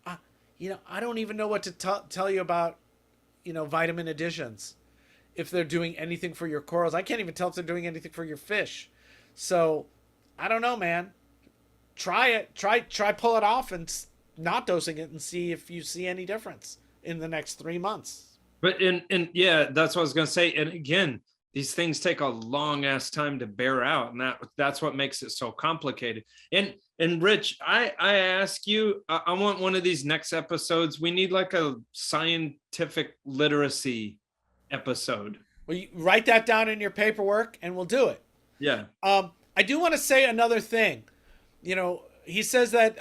I don't even know what to tell you about, vitamin additions. If they're doing anything for your corals, I can't even tell if they're doing anything for your fish. So, I don't know, man. Try it. Try pull it off and not dosing it and see if you see any difference in the next 3 months. But yeah, that's what I was gonna say. And again, these things take a long ass time to bear out, and that's what makes it so complicated. And Rich, I ask you, I want one of these next episodes. We need like a scientific literacy episode. Well, you write that down in your paperwork and we'll do it. Yeah. I do want to say another thing. He says that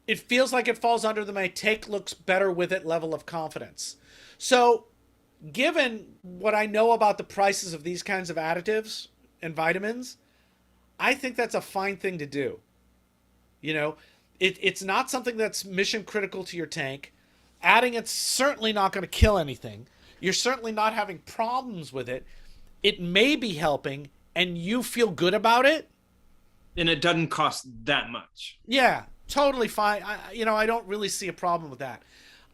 it feels like it falls under the my take looks better with it level of confidence. So given what I know about the prices of these kinds of additives and vitamins, I think that's a fine thing to do. It's not something that's mission critical to your tank. Adding it's certainly not going to kill anything. You're certainly not having problems with it. It may be helping, and you feel good about it. And it doesn't cost that much. Yeah, totally fine. I don't really see a problem with that.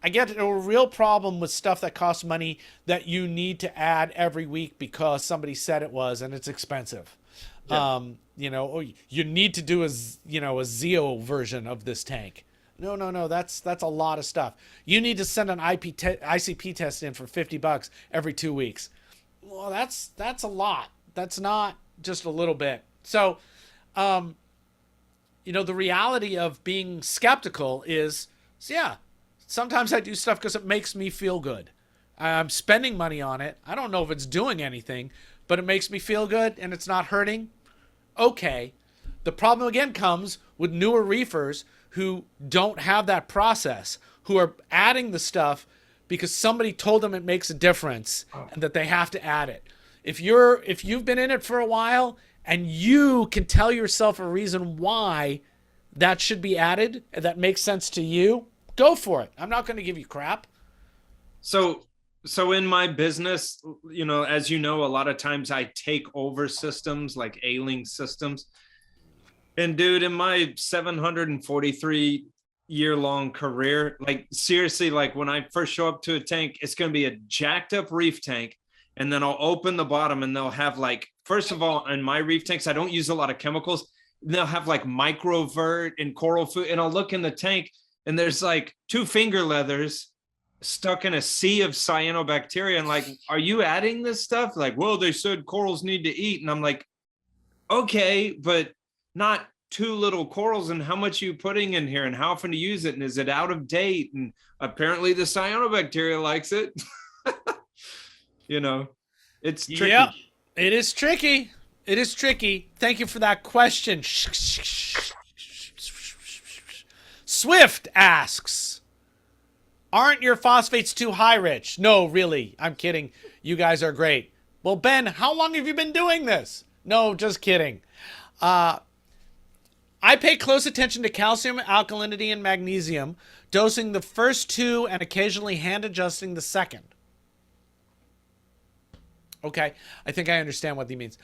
I get a real problem with stuff that costs money that you need to add every week because somebody said it was, and it's expensive. Yeah. You need to do a Zeo version of this tank. No. That's a lot of stuff. You need to send an ICP test in for $50 every 2 weeks. Well, that's a lot. That's not just a little bit. So, the reality of being skeptical is, sometimes I do stuff because it makes me feel good. I'm spending money on it. I don't know if it's doing anything, but it makes me feel good and it's not hurting. Okay. The problem again comes with newer reefers who don't have that process, who are adding the stuff because somebody told them it makes a difference and that they have to add it. If you've been in it for a while and you can tell yourself a reason why that should be added and that makes sense to you, go for it. I'm not going to give you crap. So in my business, as you know, a lot of times I take over systems like ailing systems. And dude, in my 743-year-long career, like seriously, like when I first show up to a tank, it's going to be a jacked up reef tank. And then I'll open the bottom and they'll have like, first of all, in my reef tanks, I don't use a lot of chemicals. They'll have like microvert and coral food. And I'll look in the tank and there's like 2 finger leathers stuck in a sea of cyanobacteria. And like, are you adding this stuff? Like, well, they said corals need to eat. And I'm like, okay, but not 2 little corals. And how much are you putting in here and how often to use it? And is it out of date? And apparently the cyanobacteria likes it. It's tricky. Yeah, it is tricky. It is tricky. Thank you for that question. Swift asks, aren't your phosphates too high, Rich? No, really. I'm kidding. You guys are great. Well, Ben, how long have you been doing this? No, just kidding. I pay close attention to calcium, alkalinity, and magnesium, dosing the first 2 and occasionally hand adjusting the second. Okay, I think I understand what he means.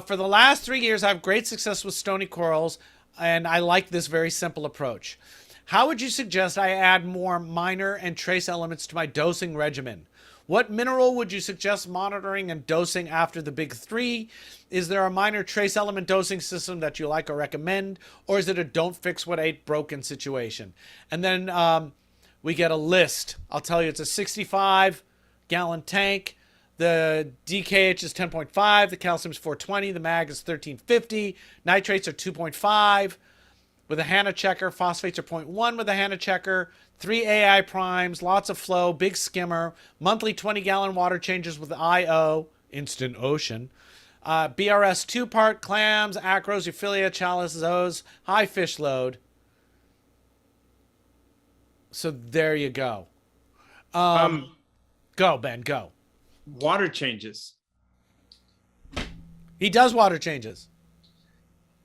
For the last 3 years, I have great success with stony corals, and I like this very simple approach. How would you suggest I add more minor and trace elements to my dosing regimen? What mineral would you suggest monitoring and dosing after the big three? Is there a minor trace element dosing system that you like or recommend? Or is it a don't fix what ain't broken situation? And then we get a list. I'll tell you, it's a 65-gallon tank. The DKH is 10.5. The calcium is 420. The mag is 1350. Nitrates are 2.5 with a HANA checker. Phosphates are 0.1 with a HANA checker. 3 AI primes, lots of flow, big skimmer, monthly 20-gallon water changes with IO, instant ocean. BRS 2-part, clams, acros, euphyllia, chalices, O's, high fish load. So there you go. Go, Ben, go. Water changes. He does water changes.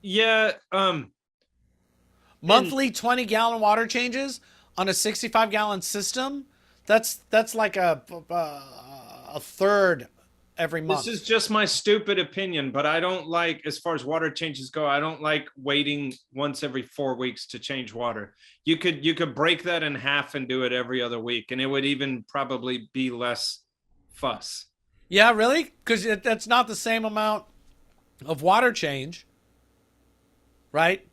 Yeah. Monthly 20-gallon water changes on a 65-gallon system. That's like a third every month. This is just my stupid opinion, but I don't like, as far as water changes go, I don't like waiting once every 4 weeks to change water. You could break that in half and do it every other week, and it would even probably be less fuss. Yeah, really? Because that's not the same amount of water change, right?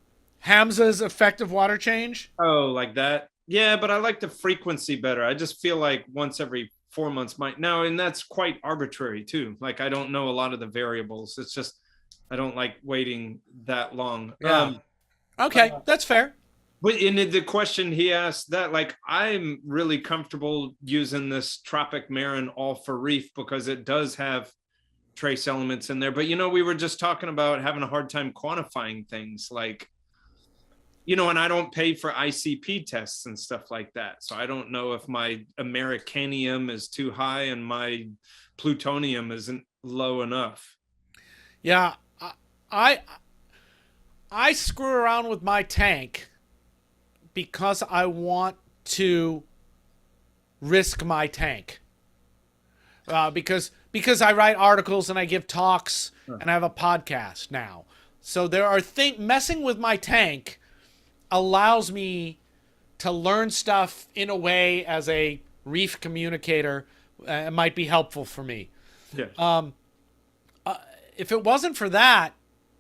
Hamza's effective water change. Oh, like that? Yeah, but I like the frequency better. I just feel like once every 4 months might now, and that's quite arbitrary too. Like I don't know a lot of the variables. It's just I don't like waiting that long. Yeah. Okay, that's fair. But in the question he asked, that like I'm really comfortable using this Tropic Marin all for Reef because it does have trace elements in there. But we were just talking about having a hard time quantifying things like, and I don't pay for ICP tests and stuff like that. So I don't know if my Americanium is too high and my plutonium isn't low enough. Yeah, I screw around with my tank because I want to risk my tank. Because I write articles and I give talks and I have a podcast now. So there are messing with my tank allows me to learn stuff in a way as a reef communicator. It might be helpful for me. Yeah. If it wasn't for that,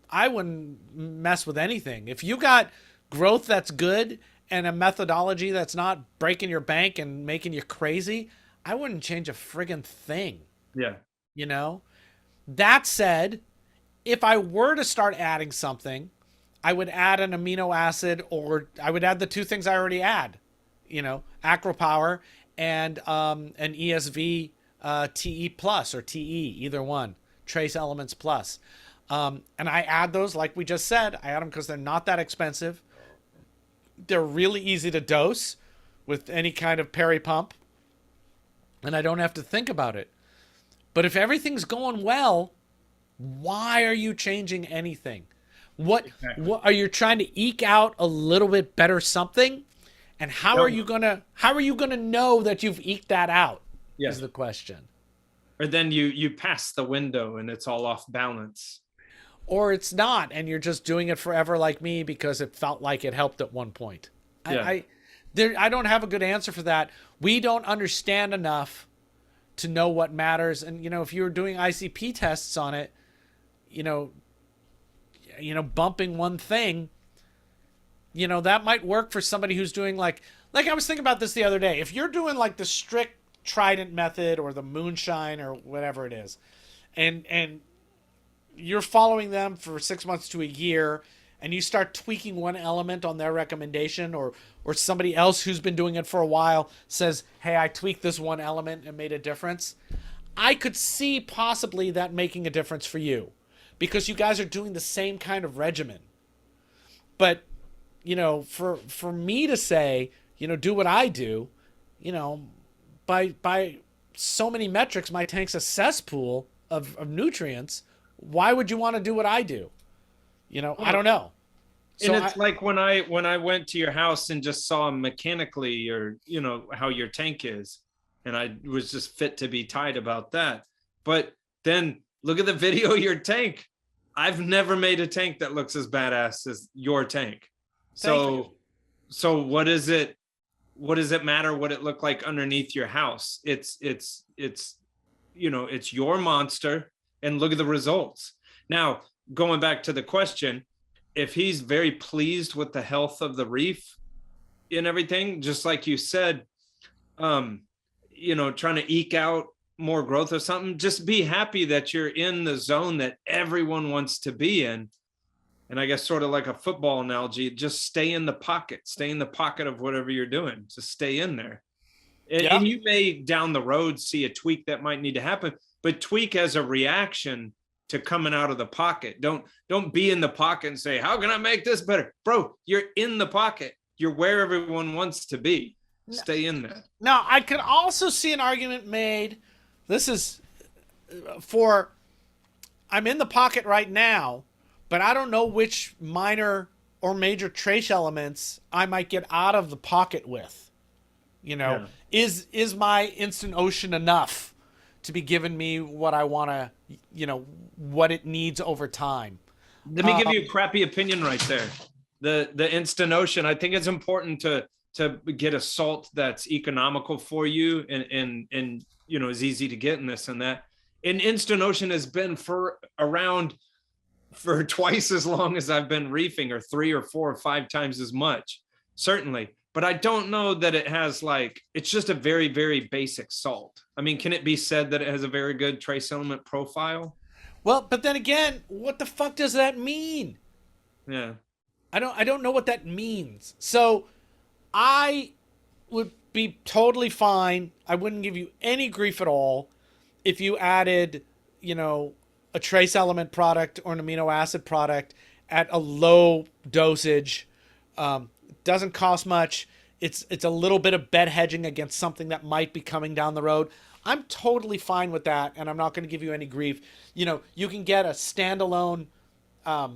I wouldn't mess with anything. If you got growth that's good and a methodology that's not breaking your bank and making you crazy, I wouldn't change a friggin' thing. Yeah. That said, if I were to start adding something, I would add an amino acid, or I would add the two things I already add, Acropower and an ESV TE plus or TE, either one, Trace Elements Plus. And I add those, like we just said, I add them because they're not that expensive. They're really easy to dose with any kind of peri pump, and I don't have to think about it. But if everything's going well, why are you changing anything? What are you trying to eke out a little bit better something? And how are you gonna know that you've eked that out? Yeah. Is the question. Or then you pass the window and it's all off balance. Or it's not, and you're just doing it forever like me because it felt like it helped at one point. Yeah. I don't have a good answer for that. We don't understand enough to know what matters. And if you were doing ICP tests on it, bumping one thing, that might work for somebody who's doing like I was thinking about this the other day. If you're doing like the strict Trident method or the moonshine or whatever it is, and you're following them for 6 months to a year, and you start tweaking one element on their recommendation, or somebody else who's been doing it for a while says, hey, I tweaked this one element and made a difference, I could see possibly that making a difference for you because you guys are doing the same kind of regimen. But, for me to say, do what I do, by so many metrics, my tank's a cesspool of nutrients. Why would you want to do what I do? I don't know. And it's like when I went to your house and just saw mechanically or, how your tank is, and I was just fit to be tied about that. But then look at the video of your tank. I've never made a tank that looks as badass as your tank. So what is it? What does it matter what it looked like underneath your house? It's it's your monster, and look at the results. Now, going back to the question, if he's very pleased with the health of the reef and everything, just like you said, trying to eke out more growth or something, just be happy that you're in the zone that everyone wants to be in. And I guess sort of like a football analogy, just stay in the pocket of whatever you're doing. Just stay in there. And you may down the road see a tweak that might need to happen, but tweak as a reaction to coming out of the pocket. Don't be in the pocket and say, how can I make this better? Bro, you're in the pocket. You're where everyone wants to be. Stay in there. Now, I could also see an argument made. This is for, I'm in the pocket right now, but I don't know which minor or major trace elements I might get out of the pocket with. Is my instant ocean enough to be giving me what I want to, what it needs over time? Let me give you a crappy opinion right there. The instant ocean, I think it's important to get a salt that's economical for you and is easy to get in this and that. And instant ocean has been around for twice as long as I've been reefing, or 3 or 4 or 5 times as much, certainly. But I don't know that it has it's just a very, very basic salt. I mean, can it be said that it has a very good trace element profile? Well, but then again, what the fuck does that mean? Yeah. I don't know what that means. So I would be totally fine. I wouldn't give you any grief at all if you added, a trace element product or an amino acid product at a low dosage. Doesn't cost much. It's a little bit of bed hedging against something that might be coming down the road. I'm totally fine with that, and I'm not going to give you any grief. You can get a standalone, I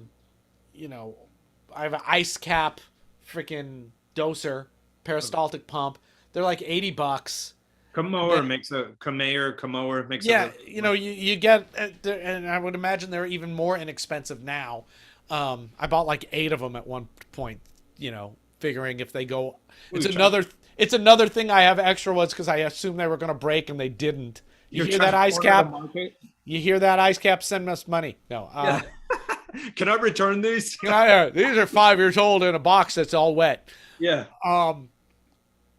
have an ice cap freaking doser, peristaltic pump. They're like $80. Kamoer makes you get, and I would imagine they're even more inexpensive now. I bought like 8 of them at one point, figuring if they go, it's another thing I have extra ones because I assumed they were going to break and they didn't. You hear that ice cap? You hear that ice cap? Send us money. No. Can I return these? These are 5 years old in a box that's all wet. Yeah.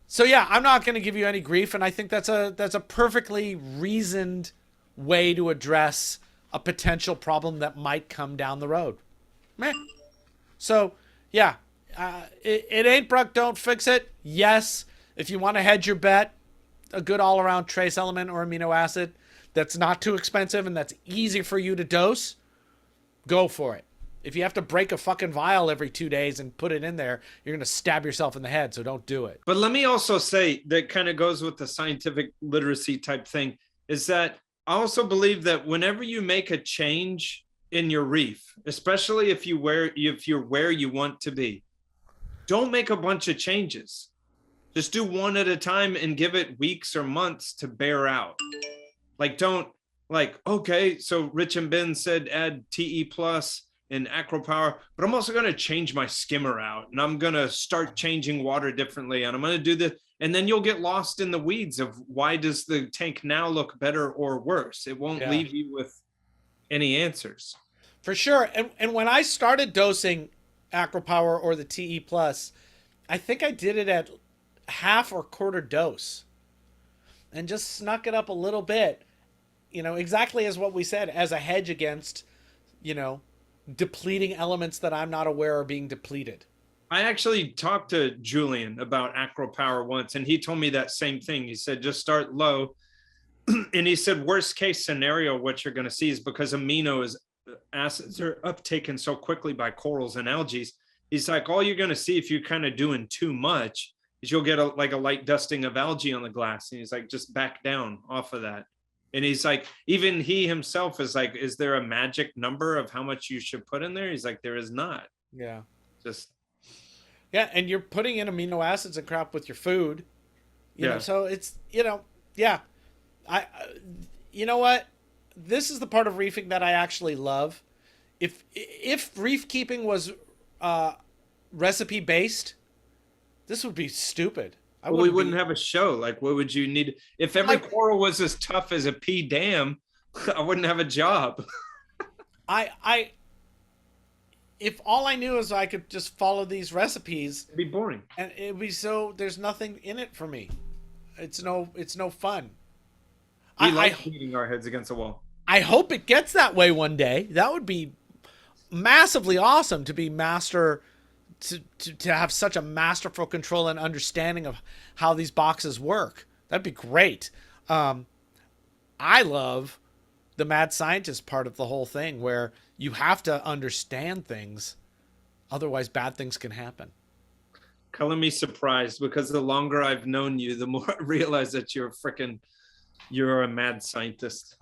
So yeah, I'm not going to give you any grief, and I think that's a perfectly reasoned way to address a potential problem that might come down the road. Meh. So yeah, it ain't broke, don't fix it. Yes, if you want to hedge your bet, a good all-around trace element or amino acid that's not too expensive and that's easy for you to dose, go for it. If you have to break a fucking vial every 2 days and put it in there, you're going to stab yourself in the head, so don't do it. But let me also say that kind of goes with the scientific literacy type thing, is that I also believe that whenever you make a change in your reef, especially if you're where you want to be, don't make a bunch of changes. Just do one at a time and give it weeks or months to bear out. Okay, so Rich and Ben said add TE plus and Acro Power, but I'm also going to change my skimmer out, and I'm going to start changing water differently, and I'm going to do this. And then you'll get lost in the weeds of why does the tank now look better or worse? It won't leave you with any answers. For sure. And when I started dosing Acro Power or the TE plus, I think I did it at half or quarter dose and just snuck it up a little bit, exactly as what we said, as a hedge against, depleting elements that I'm not aware are being depleted. I actually talked to Julian about Acro Power once, and he told me that same thing. He said, just start low. And he said, worst case scenario, what you're going to see is because amino acids are uptaken so quickly by corals and algae. He's like, all you're going to see if you're kind of doing too much is you'll get a light dusting of algae on the glass. And he's like, just back down off of that. And he's like, even he himself is like, is there a magic number of how much you should put in there? He's like, there is not. Yeah. Yeah, and you're putting in amino acids and crap with your food. You know, so it's, you know what? this is the part of reefing that I actually love. If reef keeping was recipe based, this would be stupid. Well, we wouldn't have a show. Like, what would you need? If every coral was as tough as a pea dam, I wouldn't have a job. If all I knew is I could just follow these recipes, It'd be boring. and it'd be so there's nothing in it for me. It's no fun. We like beating our heads against a wall. I hope it gets that way one day. That would be massively awesome to be master to have such a masterful control and understanding of how these boxes work. That'd be great. I love the mad scientist part of the whole thing, where you have to understand things, otherwise bad things can happen. Color me surprised, because the longer I've known you, the more I realize that you're a mad scientist.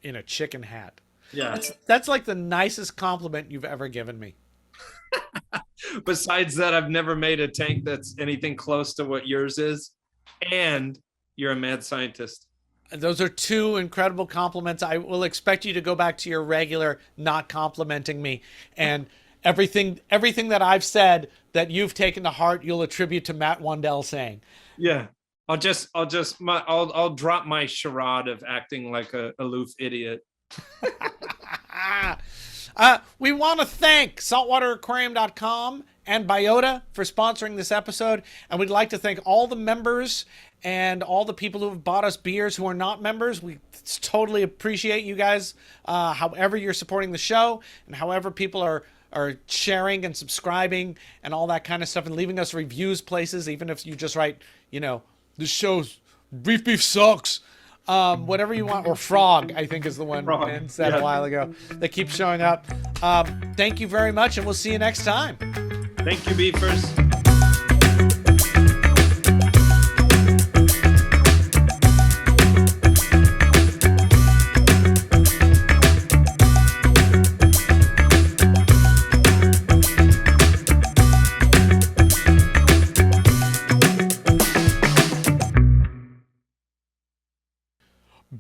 In a chicken hat. Yeah. That's like the nicest compliment you've ever given me. Besides that, I've never made a tank that's anything close to what yours is. And you're a mad scientist. Those are two incredible compliments. I will expect you to go back to your regular not complimenting me, and everything that I've said that you've taken to heart, you'll attribute to Matt Wandell saying. Yeah. I'll drop my charade of acting like a aloof idiot. We want to thank saltwateraquarium.com and Biota for sponsoring this episode. And we'd like to thank all the members and all the people who have bought us beers who are not members. We totally appreciate you guys, however you're supporting the show, and however people are sharing and subscribing and all that kind of stuff, and leaving us reviews places, even if you just write, this show's Reef Beef sucks. Whatever you want, or Frog, I think is the one Ben said a while ago. They keep showing up. Thank you very much, and we'll see you next time. Thank you, Beefers.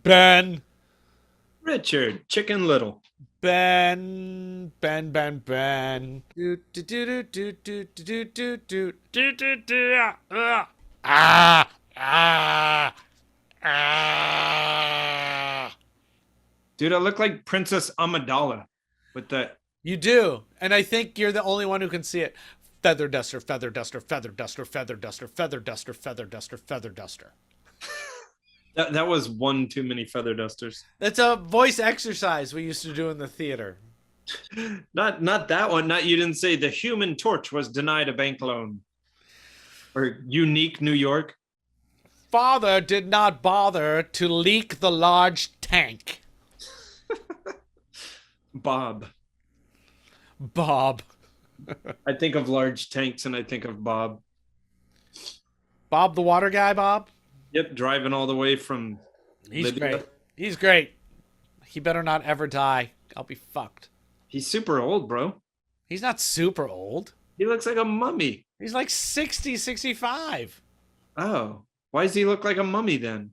Ben. Richard, Chicken Little. Ben. Dude, I look like Princess Amidala with that. You do, and I think you're the only one who can see it. Feather duster, feather duster, feather duster, feather duster, feather duster, feather duster, feather duster. That was one too many feather dusters. That's a voice exercise we used to do in the theater. Not that one. Not, you didn't say the Human Torch was denied a bank loan. Or Unique New York. Father did not bother to leak the large tank. Bob. I think of large tanks and I think of Bob. Bob the water guy, Bob? Yep, driving all the way from Libya. He's great. He better not ever die. I'll be fucked. He's super old, bro. He's not super old. He looks like a mummy. He's like 60, 65. Oh. Why does he look like a mummy then?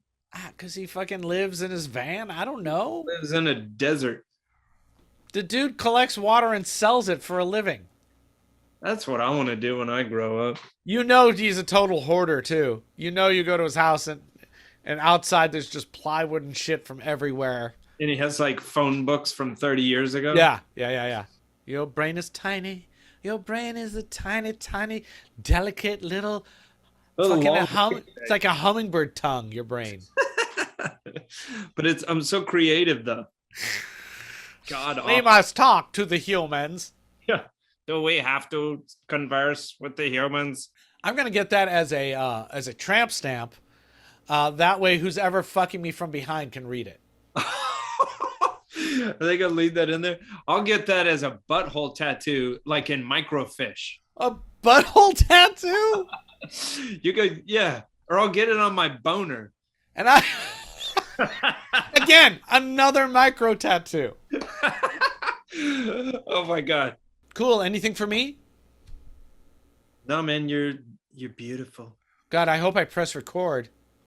Because he fucking lives in his van. I don't know. Lives in a desert. The dude collects water and sells it for a living. That's what I want to do when I grow up. He's a total hoarder, too. You go to his house and outside there's just plywood and shit from everywhere. And he has like phone books from 30 years ago. Yeah. Your brain is tiny. Your brain is a tiny, tiny, delicate little fucking it's like a hummingbird tongue, your brain. But I'm so creative though. God, we must talk to the humans. Yeah. Do we have to converse with the humans? I'm gonna get that as a tramp stamp. That way, who's ever fucking me from behind can read it. Are they gonna leave that in there? I'll get that as a butthole tattoo, like in Microfish. A butthole tattoo? You could, yeah. Or I'll get it on my boner. And again, another micro tattoo. Oh my God. Cool. Anything for me? No, man, you're beautiful. God, I hope I press record.